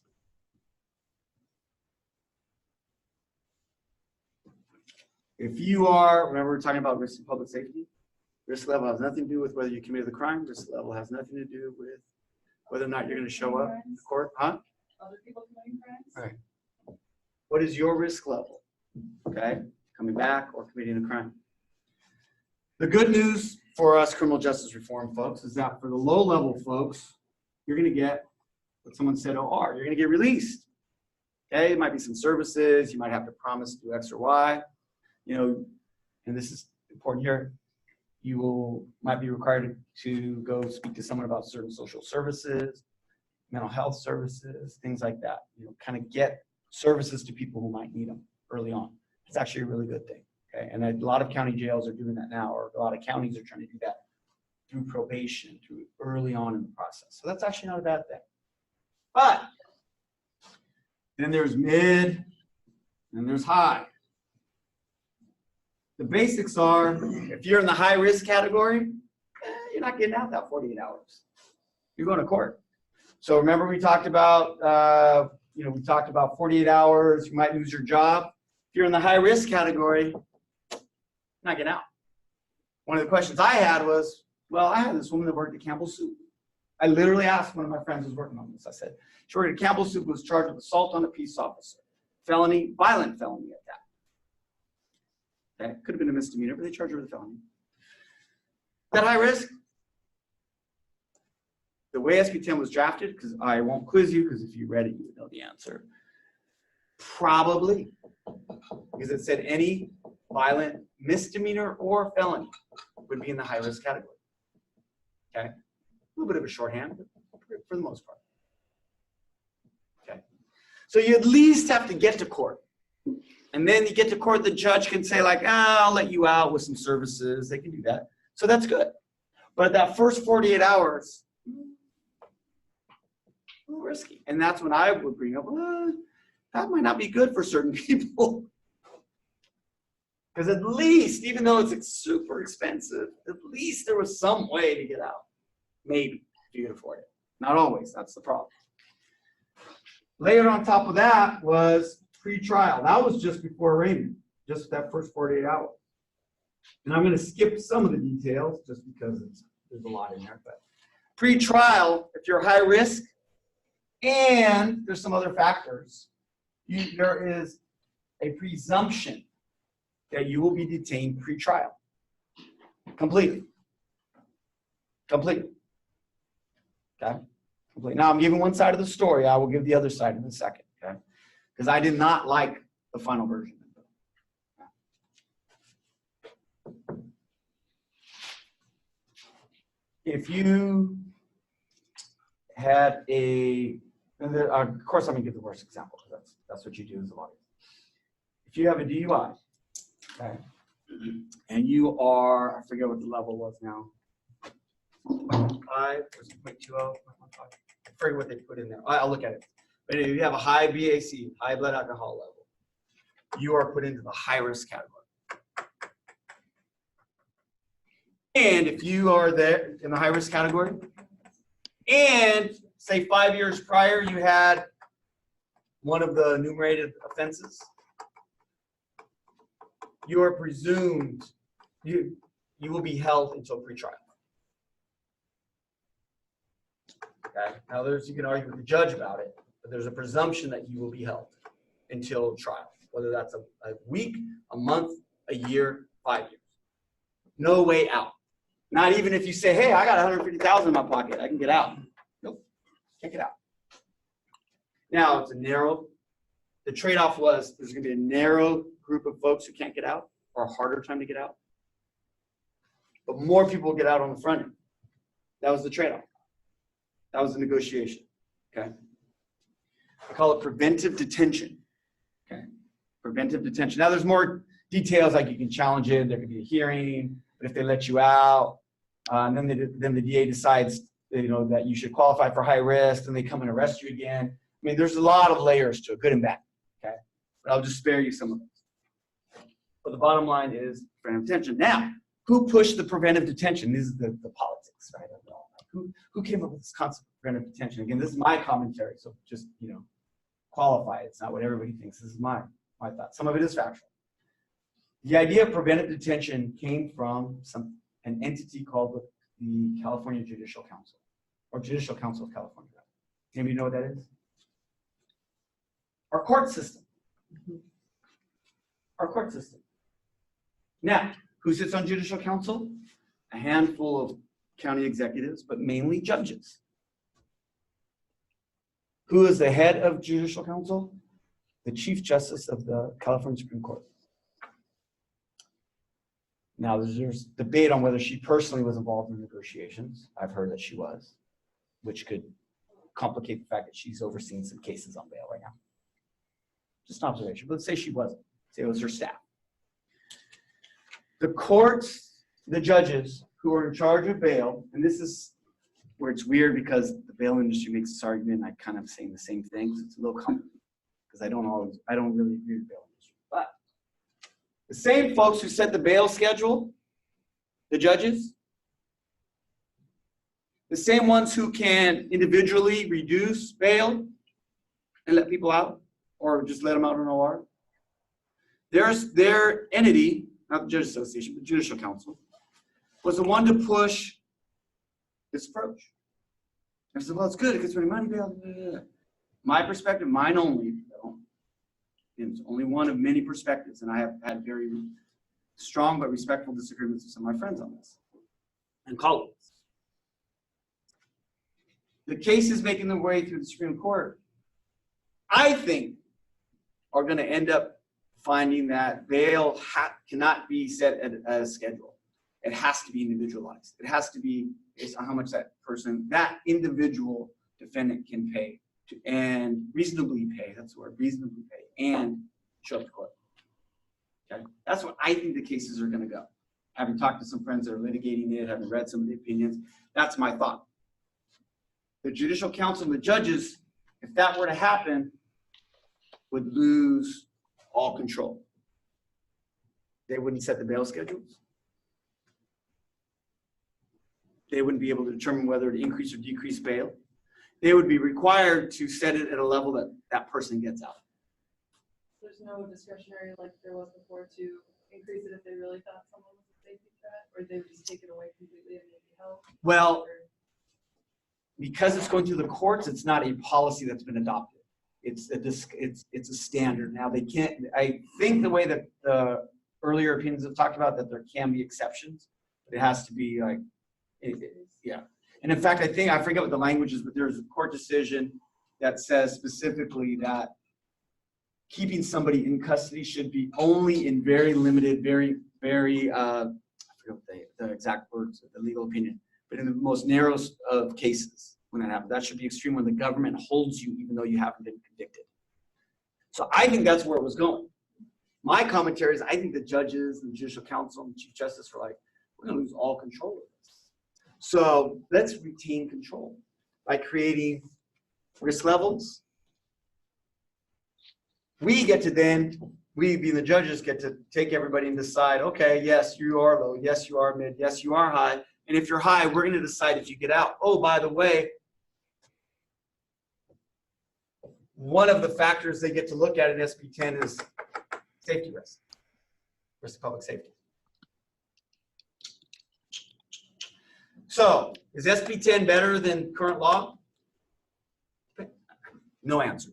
If you are, remember we're talking about risk in public safety? Risk level has nothing to do with whether you committed the crime. Risk level has nothing to do with whether or not you're going to show up in court. Huh? Other people committing crimes? All right. What is your risk level? Okay, coming back or committing a crime. The good news for us criminal justice reform folks is that for the low level folks, you're going to get what someone said OR. You're going to get released. Okay, it might be some services. You might have to promise to do X or Y. You know, and this is important here. You might be required to go speak to someone about certain social services, mental health services, things like that. You know, kind of get services to people who might need them early on. It's actually a really good thing. Okay, and a lot of county jails are doing that now, or a lot of counties are trying to do that through probation, through early on in the process. So that's actually not a bad thing. But then there's mid, and there's high. The basics are, if you're in the high risk category, you're not getting out that 48 hours. You're going to court. So remember we talked about, we talked about 48 hours, you might lose your job. If you're in the high risk category, you're not getting out. One of the questions I had was, well, I had this woman that worked at Campbell's Soup. I literally asked one of my friends who was working on this. I said, she worked at Campbell's Soup, was charged with assault on a peace officer. Felony, violent felony at that. Okay, could have been a misdemeanor, but they charged her with a felony. That high risk? The way SB 10 was drafted, because I won't quiz you, because if you read it, you would know the answer. Probably, because it said any violent misdemeanor or felony would be in the high risk category. Okay, a little bit of a shorthand, but for the most part. Okay, so you at least have to get to court. And then you get to court, the judge can say like, I'll let you out with some services. They can do that. So that's good. But that first 48 hours, a little risky. And that's when I would bring up, well, that might not be good for certain people. Because at least, even though it's super expensive, at least there was some way to get out. Maybe, if you could afford it. Not always, that's the problem. Layered on top of that was pre-trial. That was just before arraignment, just that first 48 hours. And I'm going to skip some of the details just because there's a lot in there. But pre-trial, if you're high risk, and there's some other factors, there is a presumption that you will be detained pre-trial. Completely. Okay? Completely. Now I'm giving one side of the story. I will give the other side in a second. Okay? Because I did not like the final version. If you had of course I'm going to give the worst example, because that's what you do as a lawyer. If you have a DUI, okay, and you are, I forget what the level was now, 0.5 or 0.20, I forget what they put in there. I'll look at it. But if you have a high BAC, high blood alcohol level, you are put into the high risk category. And if you are there in the high risk category, and say 5 years prior you had one of the enumerated offenses, you are presumed, you will be held until pre-trial. Okay. Now you can argue with the judge about it, but there's a presumption that you will be held until trial, whether that's a week, a month, a year, 5 years. No way out. Not even if you say, hey, I got $150,000 in my pocket, I can get out. Nope, can't get out. Now it's a narrow, the trade-off was there's gonna be a narrow group of folks who can't get out, or a harder time to get out. But more people will get out on the front end. That was the trade-off. That was the negotiation, okay? I call it preventive detention, okay? Preventive detention. Now there's more details, like you can challenge it, there could be a hearing, but if they let you out, and then the DA decides, that you should qualify for high risk, and they come and arrest you again. I mean, there's a lot of layers to it, good and bad, okay? But I'll just spare you some of those. But the bottom line is preventive detention. Now, who pushed the preventive detention? This is the politics, right? Who came up with this concept of preventive detention? Again, this is my commentary, so just, qualify it. It's not what everybody thinks. This is my thought. Some of it is factual. The idea of preventive detention came from an entity called the California Judicial Council, or Judicial Council of California. Anybody know what that is? Our court system. Our court system. Now, who sits on Judicial Council? A handful of county executives, but mainly judges. Who is the head of Judicial Council? The Chief Justice of the California Supreme Court. Now, there's debate on whether she personally was involved in negotiations. I've heard that she was, which could complicate the fact that she's overseeing some cases on bail right now. Just an observation, but let's say she wasn't. Say it was her staff. The courts, the judges who are in charge of bail, and this is where it's weird because the bail industry makes this argument, I kind of saying the same things. It's a little complicated because I don't really agree with the bail industry. But the same folks who set the bail schedule, the judges, the same ones who can individually reduce bail and let people out, or just let them out on OR. Their entity, not the Judges Association, but Judicial Council, was the one to push this approach. I said, well, it's good, it gets rid of money bail. My perspective, mine only, though, it's only one of many perspectives, and I have had very strong but respectful disagreements with some of my friends on this, and colleagues. The cases making their way through the Supreme Court, I think, are going to end up finding that bail cannot be set at a schedule. It has to be individualized. It has to be based on how much that individual defendant can pay and reasonably pay, that's the word, reasonably pay, and show up to court. Okay? That's what I think the cases are going to go. Having talked to some friends that are litigating it, having read some of the opinions, that's my thought. The Judicial Council and the judges, if that were to happen, would lose all control. They wouldn't set the bail schedules. They wouldn't be able to determine whether to increase or decrease bail. They would be required to set it at a level that that person gets out. There's no discretionary like there was before to increase it if they really thought someone was a safety threat, or they would just take it away completely and maybe help. Well, because it's going through the courts, it's not a policy that's been adopted. It's a standard. Now they can't, I think the way that the earlier opinions have talked about that there can be exceptions, but it has to be like, yeah. And in fact, I forget what the language is, but there's a court decision that says specifically that keeping somebody in custody should be only in very limited, very, I forget what the exact words of the legal opinion, but in the most narrowest of cases when that happens. That should be extreme when the government holds you even though you haven't been convicted. So I think that's where it was going. My commentary is I think the judges and the Judicial Council and the Chief Justice were like, we're going to lose all control of this. So let's retain control by creating risk levels. We get to then, we being the judges, get to take everybody and decide, okay, yes, you are low, yes, you are mid, yes, you are high. And if you're high, we're going to decide if you get out. Oh, by the way, one of the factors they get to look at in SB 10 is safety risk of public safety. So, is SB 10 better than current law? No answer.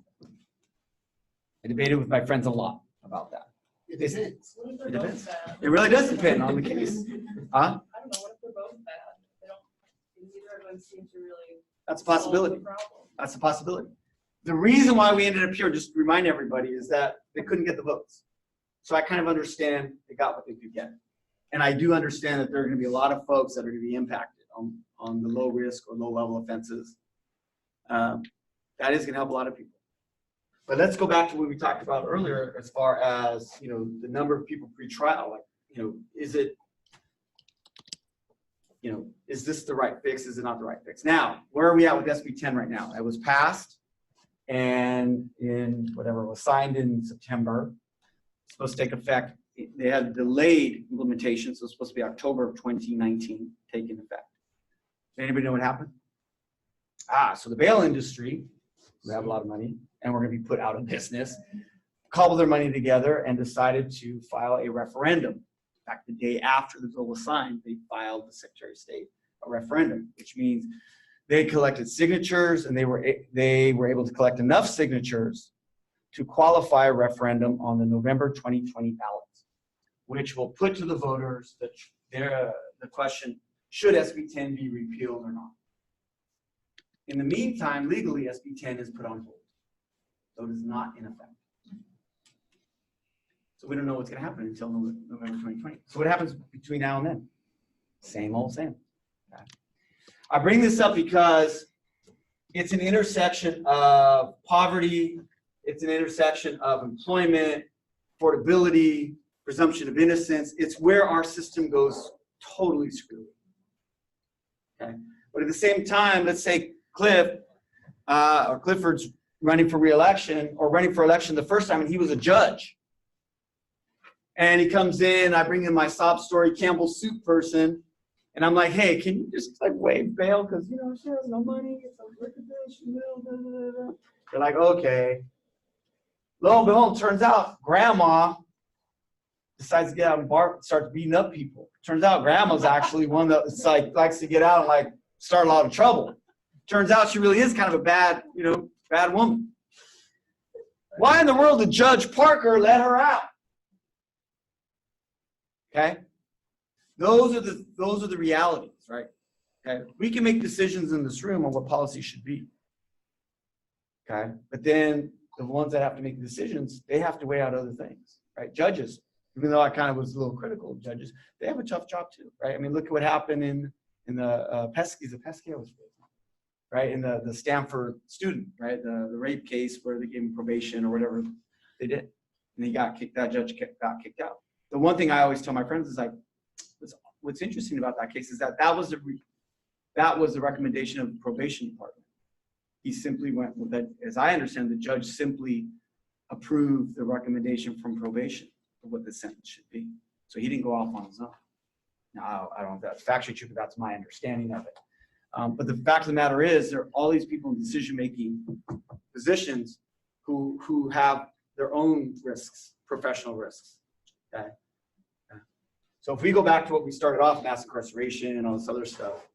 I debated with my friends a lot about that. It depends. What if they're It both depends. bad? It really does depend on the case. Huh? I don't know, what if they're both bad? They don't, neither of them seem to really That's a solve possibility. the problem. That's a possibility. The reason why we ended up here, just to remind everybody, is that they couldn't get the votes. So I kind of understand they got what they could get. And I do understand that there are going to be a lot of folks that are going to be impacted on the low risk or low level offenses. That is going to help a lot of people. But let's go back to what we talked about earlier as far as, the number of people pre-trial. Like, is this the right fix? Is it not the right fix? Now, where are we at with SB 10 right now? It was passed and was signed in September. It's supposed to take effect. They had delayed implementation, so it's supposed to be October of 2019 taking effect. Does anybody know what happened? So the bail industry, we have a lot of money, and we're going to be put out of business, cobbled their money together and decided to file a referendum. In fact, the day after the bill was signed, they filed the Secretary of State a referendum, which means they collected signatures, and they were able to collect enough signatures to qualify a referendum on the November 2020 ballots, which will put to the voters the question, should SB 10 be repealed or not? In the meantime, legally, SB 10 is put on hold. So it is not in effect. So we don't know what's going to happen until November 2020. So what happens between now and then? Same old same. Okay. I bring this up because it's an intersection of poverty, it's an intersection of employment, affordability, presumption of innocence. It's where our system goes totally screwy. Okay. But at the same time, let's say Clifford's running for re-election or running for election the first time, and he was a judge. And he comes in, I bring in my sob story Campbell soup person, and I'm like, hey, can you just like waive bail? Because, you know, she has no money. It's a liquidation bill. Blah, blah, blah. They're like, okay. Lo and behold, turns out grandma decides to get out and starts beating up people. Turns out grandma's actually one that likes to get out and like start a lot of trouble. Turns out she really is kind of a bad woman. Why in the world did Judge Parker let her out? Okay? Those are the realities, right? Okay? We can make decisions in this room on what policy should be. Okay? But then the ones that have to make decisions, they have to weigh out other things, right? Judges, even though I kind of was a little critical of judges, they have a tough job too, right? I mean, look at what happened in the Pesky, right? In the Stanford student, right? The rape case where they gave him probation or whatever they did. And that judge got kicked out. The one thing I always tell my friends is like, what's interesting about that case is that was the recommendation of the probation department. He simply went with that. As I understand, the judge simply approved the recommendation from probation of what the sentence should be. So he didn't go off on his own. Now, I don't know if that's factually true, but that's my understanding of it. But the fact of the matter is, there are all these people in decision-making positions who have their own risks, professional risks. Okay. So if we go back to what we started off, mass incarceration and all this other stuff,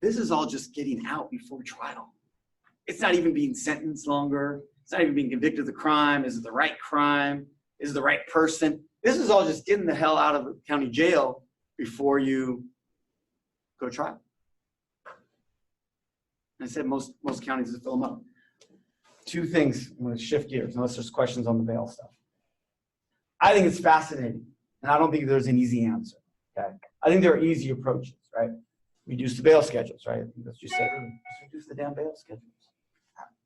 this is all just getting out before trial. It's not even being sentenced longer. It's not even being convicted of the crime. Is it the right crime? Is it the right person? This is all just getting the hell out of the county jail before you go to trial. And I said most counties just fill them up. Two things. I'm going to shift gears unless there's questions on the bail stuff. I think it's fascinating, and I don't think there's an easy answer. Okay, I think there are easy approaches, right? Reduce the bail schedules, right? That's what you said. Just reduce the damn bail schedules.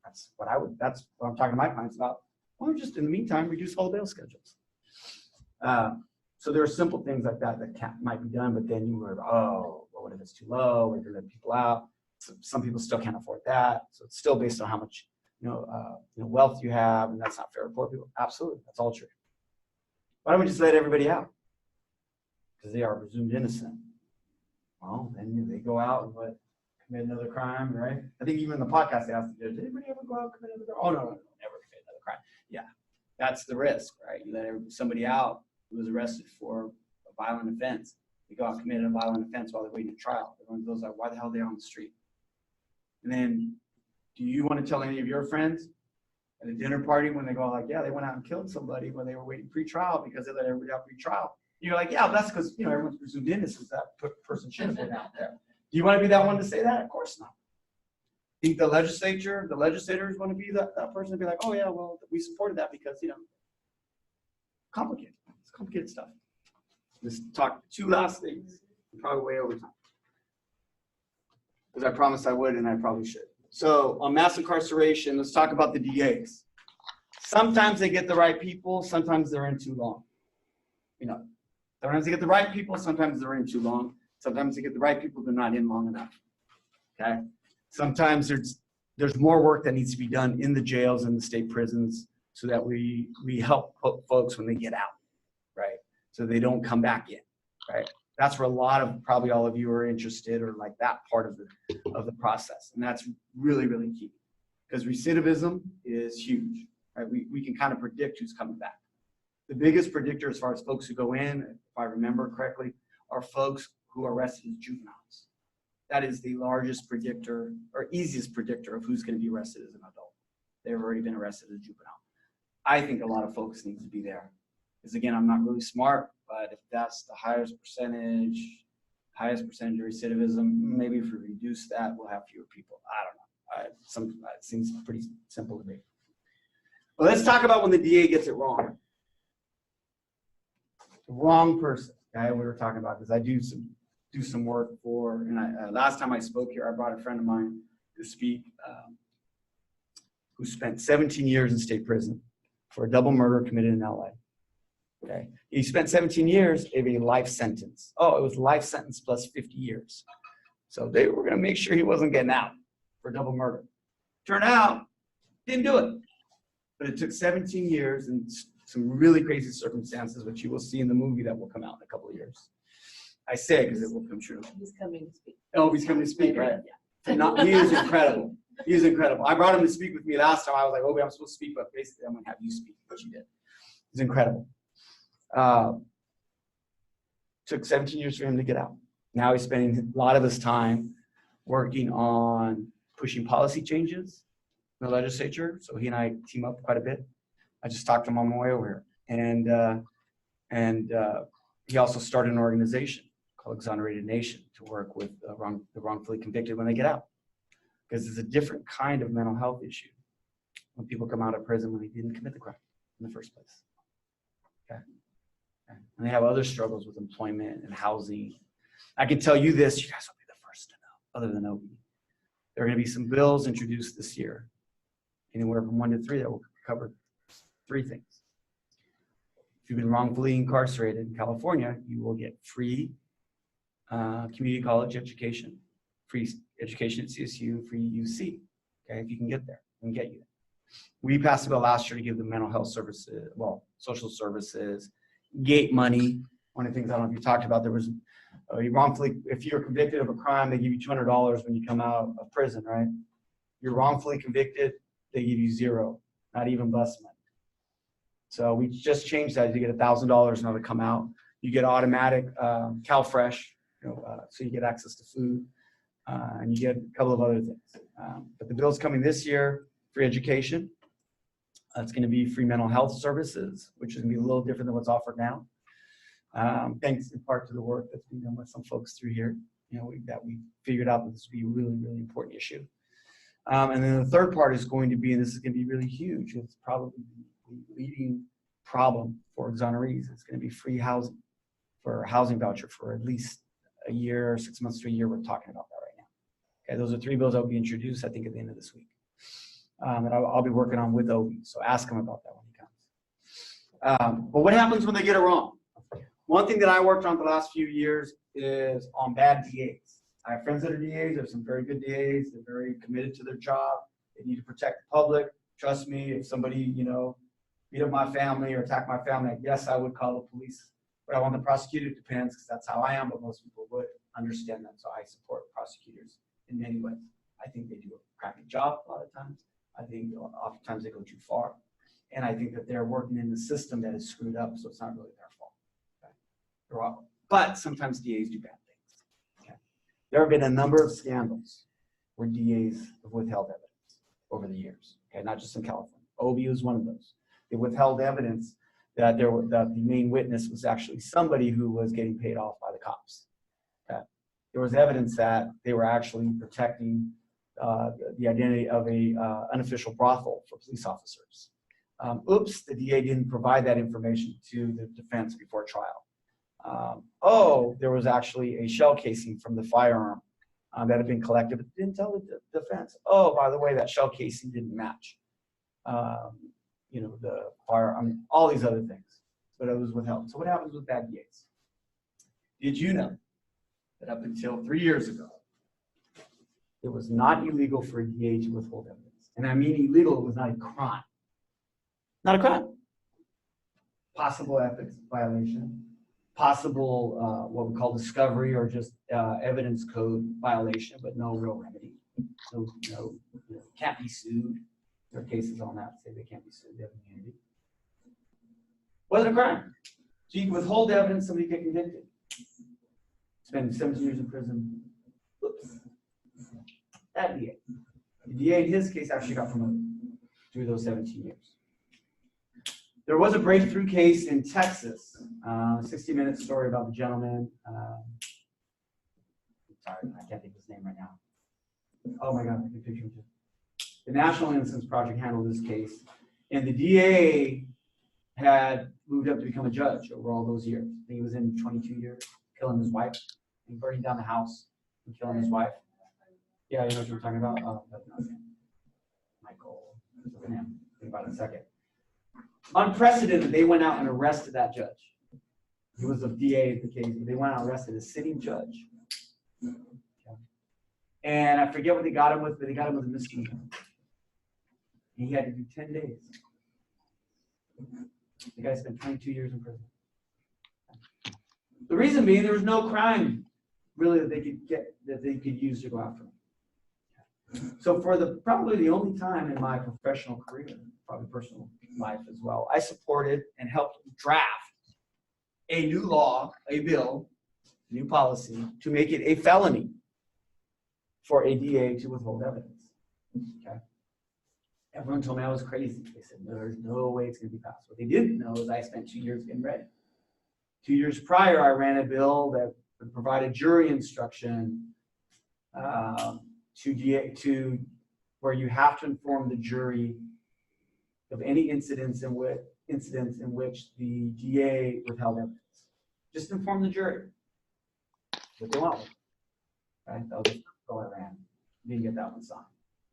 That's what I'm talking to my clients about. Well, just in the meantime, reduce all the bail schedules. So there are simple things like that might be done, but then you were, well, what if it's too low? We're going to let people out. So some people still can't afford that. So it's still based on how much wealth you have, and that's not fair to poor people. Absolutely, that's all true. Why don't we just let everybody out? Because they are presumed innocent. Well, then they go out and commit another crime, right? I think even in the podcast they asked the judge, did anybody ever go out and commit another crime? Oh, no, never commit another crime. Yeah, that's the risk, right? You let somebody out who was arrested for a violent offense. They go out and commit a violent offense while they're waiting for trial. Everyone goes like, why the hell are they on the street? And then, do you want to tell any of your friends at a dinner party when they go like, yeah, they went out and killed somebody when they were waiting pre-trial because they let everybody out pre-trial? You're like, yeah, that's because everyone's presumed innocent. That person should have been out there. Do you want to be that one to say that? Of course not. Think the legislators want to be that person to be like, oh yeah, well, we supported that because complicated. It's complicated stuff. Let's talk two last things. Probably way over time. Because I promised I would, and I probably should. So on mass incarceration, let's talk about the DAs. Sometimes they get the right people, sometimes they're in too long. Sometimes they get the right people, sometimes they're in too long. Sometimes they get the right people, they're not in long enough. Okay? Sometimes there's more work that needs to be done in the jails and the state prisons so that we help folks when they get out, right? So they don't come back in, right? That's where a lot of, probably all of you are interested, or like that part of the process. And that's really, really key, because recidivism is huge, right? We can kind of predict who's coming back. The biggest predictor as far as folks who go in, if I remember correctly, are folks who are arrested as juveniles. That is the largest predictor or easiest predictor of who's going to be arrested as an adult. They've already been arrested as a juvenile. I think a lot of folks need to be there. Because again, I'm not really smart, but if that's the highest percentage of recidivism, maybe if we reduce that, we'll have fewer people. I don't know. It seems pretty simple to me. But let's talk about when the DA gets it wrong. The wrong person, okay, we were talking about, because I do some work for, and last time I spoke here, I brought a friend of mine to speak who spent 17 years in state prison for a double murder committed in LA. Okay, he spent 17 years, gave a life sentence. Oh, it was life sentence plus 50 years. So they were going to make sure he wasn't getting out for double murder. Turned out, didn't do it. But it took 17 years and some really crazy circumstances, which you will see in the movie that will come out in a couple of years. I say because it will come true. He's coming to speak. Oh, he's coming to speak, right? He is incredible. He is incredible. I brought him to speak with me last time. I was like, oh, I'm supposed to speak, but basically I'm going to have you speak, but you did. He's incredible. Took 17 years for him to get out. Now he's spending a lot of his time working on pushing policy changes in the legislature. So he and I team up quite a bit. I just talked to him on my way over here. And he also started an organization called Exonerated Nation to work with the wrongfully convicted when they get out. Because it's a different kind of mental health issue when people come out of prison when they didn't commit the crime in the first place. Okay. And they have other struggles with employment and housing. I can tell you this, you guys will be the first to know, other than OB. There are going to be some bills introduced this year, anywhere from 1 to 3, that will cover 3 things. If you've been wrongfully incarcerated in California, you will get free community college education, free education at CSU, free UC, okay, if you can get there, we can get you there. We passed a bill last year to give the mental health services, well, social services, gate money. One of the things, I don't know if you talked about, there was you wrongfully, if you're convicted of a crime, they give you $200 when you come out of prison, right? You're wrongfully convicted, they give you 0, not even bus money. So we just changed that. You get $1,000 now to come out. You get automatic CalFresh, so you get access to food, and you get a couple of other things. But the bill's coming this year. Free education. It's going to be free mental health services, which is going to be a little different than what's offered now. Thanks in part to the work that's been done with some folks through here, that we figured out that this would be a really, really important issue. And then the third part is going to be, and this is going to be really huge, it's probably the leading problem for exonerees. It's going to be free housing, for a housing voucher for at least a year, 6 months to a year. We're talking about that right now. Okay, those are 3 bills that will be introduced, I think, at the end of this week. That I'll be working on with Obi, so ask him about that when he comes. But what happens when they get it wrong? One thing that I worked on the last few years is on bad DAs. I have friends that are DAs. There's some very good DAs. They're very committed to their job. They need to protect the public. Trust me, if somebody, beat up my family or attack my family, yes, I would call the police. But I want the prosecutor, it depends, because that's how I am, but most people would understand that. So I support prosecutors in many ways. I think they do a crappy job a lot of times. I think oftentimes they go too far. And I think that they're working in the system that is screwed up, so it's not really their fault. Okay? They're wrong. But sometimes DAs do bad things. Okay? There have been a number of scandals where DAs have withheld evidence over the years. Okay? Not just in California. OB was one of those. They withheld evidence that that the main witness was actually somebody who was getting paid off by the cops. Okay? There was evidence that they were actually protecting the identity of a unofficial brothel for police officers. Oops, the DA didn't provide that information to the defense before trial. There was actually a shell casing from the firearm that had been collected, but didn't tell the defense. Oh, by the way, that shell casing didn't match. The firearm, all these other things, but it was withheld. So what happens with bad DAs? Did you know that up until 3 years ago, it was not illegal for a DA to withhold evidence? And I mean illegal, it was not a crime. Not a crime. Possible ethics violation, possible, what we call discovery or just evidence code violation, but no real remedy. So, can't be sued. There are cases on that say they can't be sued. They have immunity. Wasn't a crime. So you can withhold evidence, somebody get convicted. Spend 17 years in prison. Oops. That DA. The DA in his case actually got promoted through those 17 years. There was a breakthrough case in Texas, 60-minute story about the gentleman. Sorry, I can't think of his name right now. Oh my God, I can picture him too. The National Innocence Project handled this case, and the DA had moved up to become a judge over all those years. I think he was in 22 years, killing his wife, and burning down the house, and killing his wife. Yeah, you know what you're talking about? Oh, that's not him. Michael, think about it in a second. Unprecedented, they went out and arrested that judge. He was the DA of the case, but they went out and arrested a sitting judge. Okay. And I forget what they got him with, but they got him with a misdemeanor. He had to do 10 days. The guy spent 22 years in prison. The reason being there was no crime really that they could use to go after him. So for probably the only time in my professional career, probably personal life as well, I supported and helped draft a new law, a bill, new policy to make it a felony for a DA to withhold evidence. Okay. Everyone told me I was crazy. They said, there's no way it's going to be passed. What they didn't know is I spent 2 years getting ready. 2 years prior, I ran a bill that would provide a jury instruction to where you have to inform the jury of any incidents in which the DA withheld evidence. Just inform the jury what they want. Right? That was the bill I ran. Didn't get that one signed.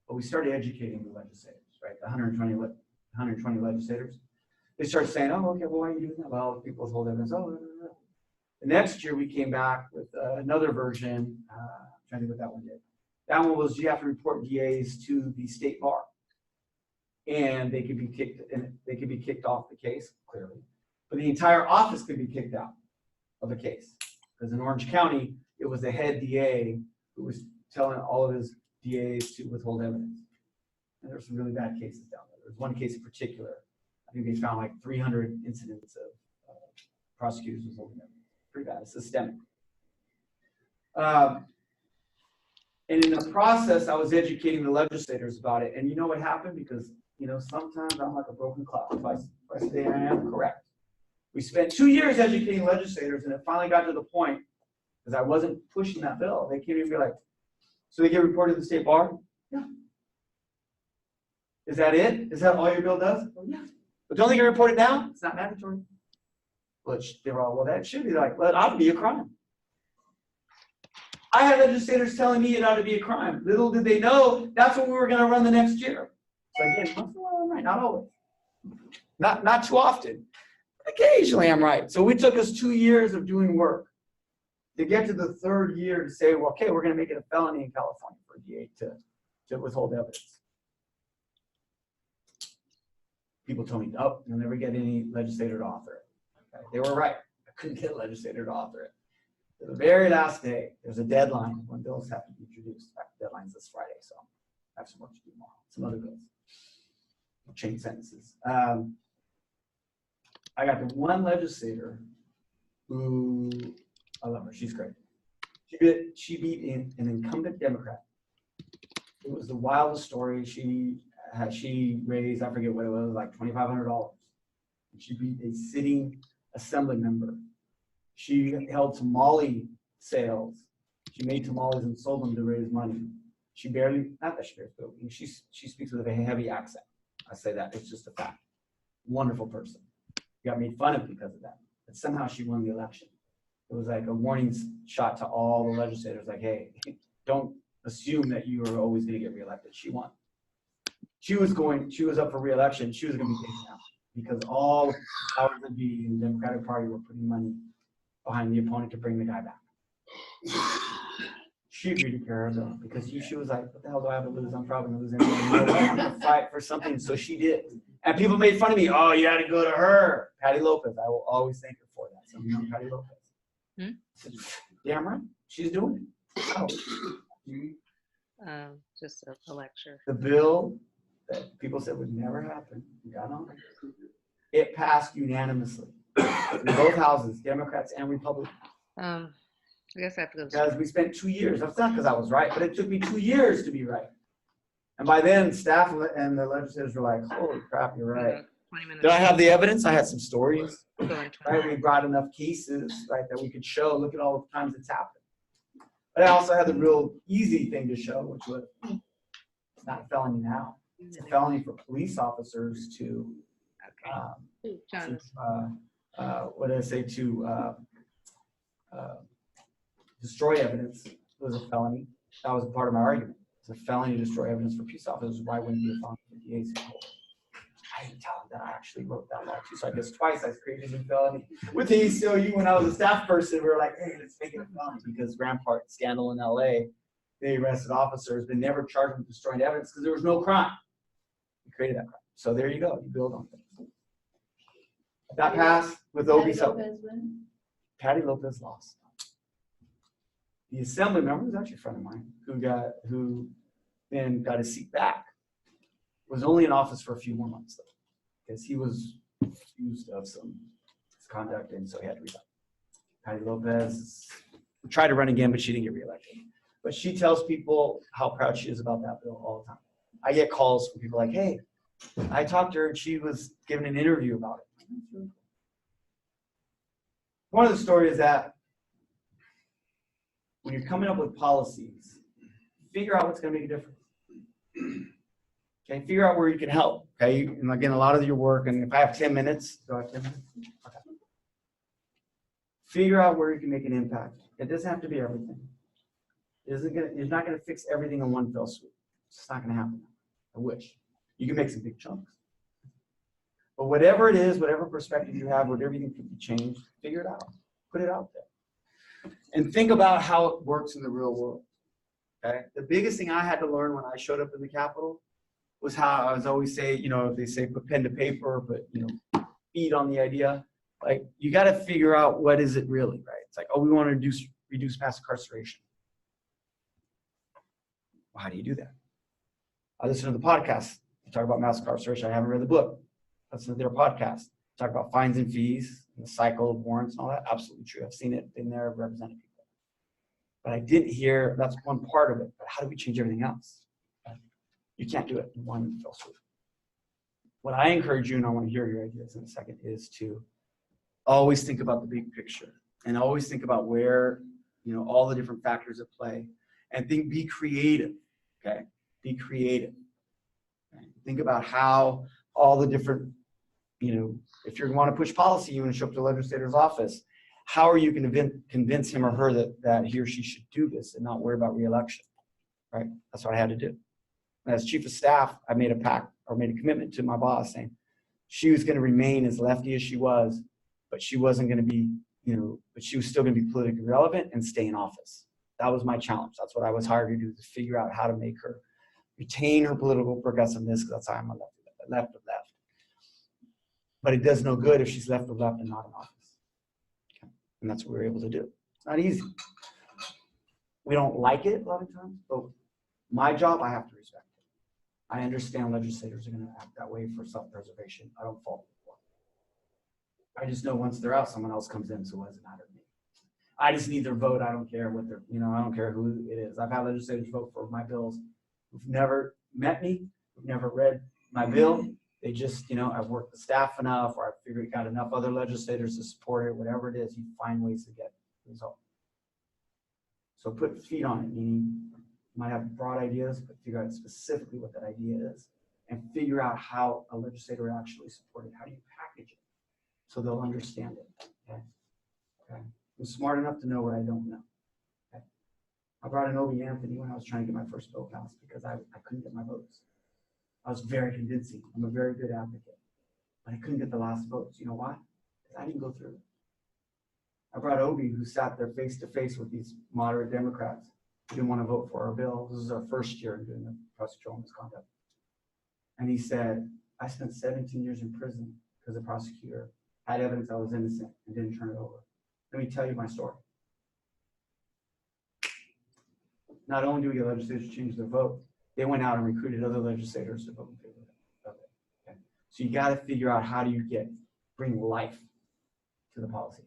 But we started educating the legislators, right? The 120 legislators. They started saying, oh, okay, well, why are you doing that? Well, people withhold evidence. Oh, no. The next year we came back with another version. Trying to think what that one did. That one was you have to report DAs to the state bar, and they could be kicked off the case clearly, but the entire office could be kicked out of the case because in Orange County it was the head DA who was telling all of his DAs to withhold evidence, and there were some really bad cases down there. There was one case in particular. I think they found like 300 incidents of prosecutors withholding evidence. Pretty bad. It's systemic. And in the process, I was educating the legislators about it. And you know what happened? Because, sometimes I'm like a broken clock. If I say I am correct. We spent 2 years educating legislators, and it finally got to the point, because I wasn't pushing that bill. They came in and be like, so they get reported to the state bar? Yeah. Is that it? Is that all your bill does? Oh, yeah. But don't they get reported now? It's not mandatory. Well, they were all, well, that should be like, well, it ought to be a crime. I had legislators telling me it ought to be a crime. Little did they know that's what we were going to run the next year. So again, once in a while I'm right, not always. Not too often. Occasionally I'm right. So it took us 2 years of doing work to get to the third year to say, well, okay, we're going to make it a felony in California for a DA to withhold evidence. People told me, oh, you'll never get any legislator to author it. Okay. They were right. I couldn't get a legislator to author it. The very last day, there's a deadline when bills have to be introduced. The deadline's this Friday, so I have some work to do tomorrow. Some other bills. Change sentences. I got the one legislator who, I love her, she's great. She beat an incumbent Democrat. It was the wildest story. She raised, I forget what it was, like $2,500. She beat a sitting assembly member. She held tamale sales. She made tamales and sold them to raise money. She barely, not that she barely spoke, she speaks with a heavy accent. I say that, it's just a fact. Wonderful person. Got made fun of because of that. But somehow she won the election. It was like a warning shot to all the legislators, like, hey, don't assume that you are always going to get reelected. She won. She was up for reelection. She was going to be taken out because all powers that be in the Democratic Party were putting money behind the opponent to bring the guy back. She agreed to carry her bill because she was like, what the hell do I have to lose? I'm probably going to lose anyway. I'm going to fight for something. So she did. And people made fun of me. Oh, you had to go to her. Patty Lopez. I will always thank her for that. So, you know, Patty Lopez. Hmm? I said, damn right. She's doing it. Oh. Just a lecture. The bill that people said would never happen, got on. It passed unanimously in both houses, Democrats and Republicans. I guess I have to go. Because we spent 2 years. That's not because I was right, but it took me 2 years to be right. And by then, staff and the legislators were like, holy crap, you're right. 20 minutes. Did I have the evidence? I had some stories, We'll go in 20 right? We brought enough cases, right, that we could show, look at all the times it's happened. But I also had the real easy thing to show, which was it's not a felony now. It's a felony for police officers to, Okay. John, what did I say, to destroy evidence was a felony. That was part of my argument. It's a felony to destroy evidence for peace officers. Why wouldn't it be a felony for DAs? I didn't tell him that I actually wrote that law too. So I guess twice I created a felony. With the ACLU, when I was a staff person, we were like, hey, let's make it a felony because Rampart scandal in LA, they arrested officers, but never charged them with destroying evidence because there was no crime. We created that crime. So there you go. You build on things. That passed with Patty Obi's help. Lopez win? Patty Lopez lost. The assembly member was actually a friend of mine who then got his seat back. Was only in office for a few more months though, because he was accused of some misconduct and so he had to resign. Patty Lopez tried to run again, but she didn't get reelected. But she tells people how proud she is about that bill all the time. I get calls from people like, hey, I talked to her and she was giving an interview about it. One of the stories is that when you're coming up with policies, figure out what's going to make a difference. Okay, figure out where you can help. Okay, and again, a lot of your work, and if I have 10 minutes, do I have 10 minutes? Okay. Figure out where you can make an impact. It doesn't have to be everything. It's not going to fix everything in one fell swoop. It's just not going to happen. I wish. You can make some big chunks. But whatever it is, whatever perspective you have, whatever you think can be changed, figure it out. Put it out there. And think about how it works in the real world. Okay? The biggest thing I had to learn when I showed up in the Capitol was how I was always say, you know, they say put pen to paper, but, you know, feed on the idea. Like, you got to figure out what is it really, right? It's like, oh, we want to reduce mass incarceration. Well, how do you do that? I listen to the podcast. They talk about mass incarceration. I haven't read the book. Listen to their podcast. Talk about fines and fees and the cycle of warrants and all that. Absolutely true. I've seen it, been there, represented people. But I didn't hear, that's one part of it. But how do we change everything else? You can't do it in one fell swoop. What I encourage you, and I want to hear your ideas in a second, is to always think about the big picture and always think about where, you know, all the different factors at play, and be creative. Okay, be creative. Okay? Think about how all the different, you know, if you want to push policy, you want to show up to the legislator's office. How are you going to convince him or her that he or she should do this and not worry about reelection? Right? That's what I had to do. As chief of staff, I made a pact or made a commitment to my boss saying she was going to remain as lefty as she was, but she wasn't going to be, you know, but she was still going to be politically relevant and stay in office. That was my challenge. That's what I was hired to do, to figure out how to make her retain her political progressiveness, because that's how I'm a left of left. But it does no good if she's left of left and not in office. Okay. And that's what we were able to do. It's not easy. We don't like it a lot of times, but my job, I have to respect it. I understand legislators are going to act that way for self-preservation. I don't fault them for it. I just know once they're out, someone else comes in, so it doesn't matter to me. I just need their vote. I don't care what they're, you know, I don't care who it is. I've had legislators vote for my bills who've never met me, who've never read my bill. They just, you know, I've worked the staff enough, or I've figured got enough other legislators to support it, whatever it is, you find ways to get the result. So put feet on it, meaning you might have broad ideas, but figure out specifically what that idea is and figure out how a legislator will actually support it. How do you package it so they'll understand it? Okay. Okay. I'm smart enough to know what I don't know. Okay. I brought in Obi Anthony when I was trying to get my first bill passed because I couldn't get my votes. I was very convincing. I'm a very good advocate, but I couldn't get the last votes. You know why? Because I didn't go through it. I brought Obi, who sat there face to face with these moderate Democrats who didn't want to vote for our bill. This is our first year doing the prosecutorial misconduct. And he said, I spent 17 years in prison because the prosecutor had evidence I was innocent and didn't turn it over. Let me tell you my story. Not only do we get legislators to change their vote, they went out and recruited other legislators to vote in favor of it. Okay? So you got to figure out how do you bring life to the policy.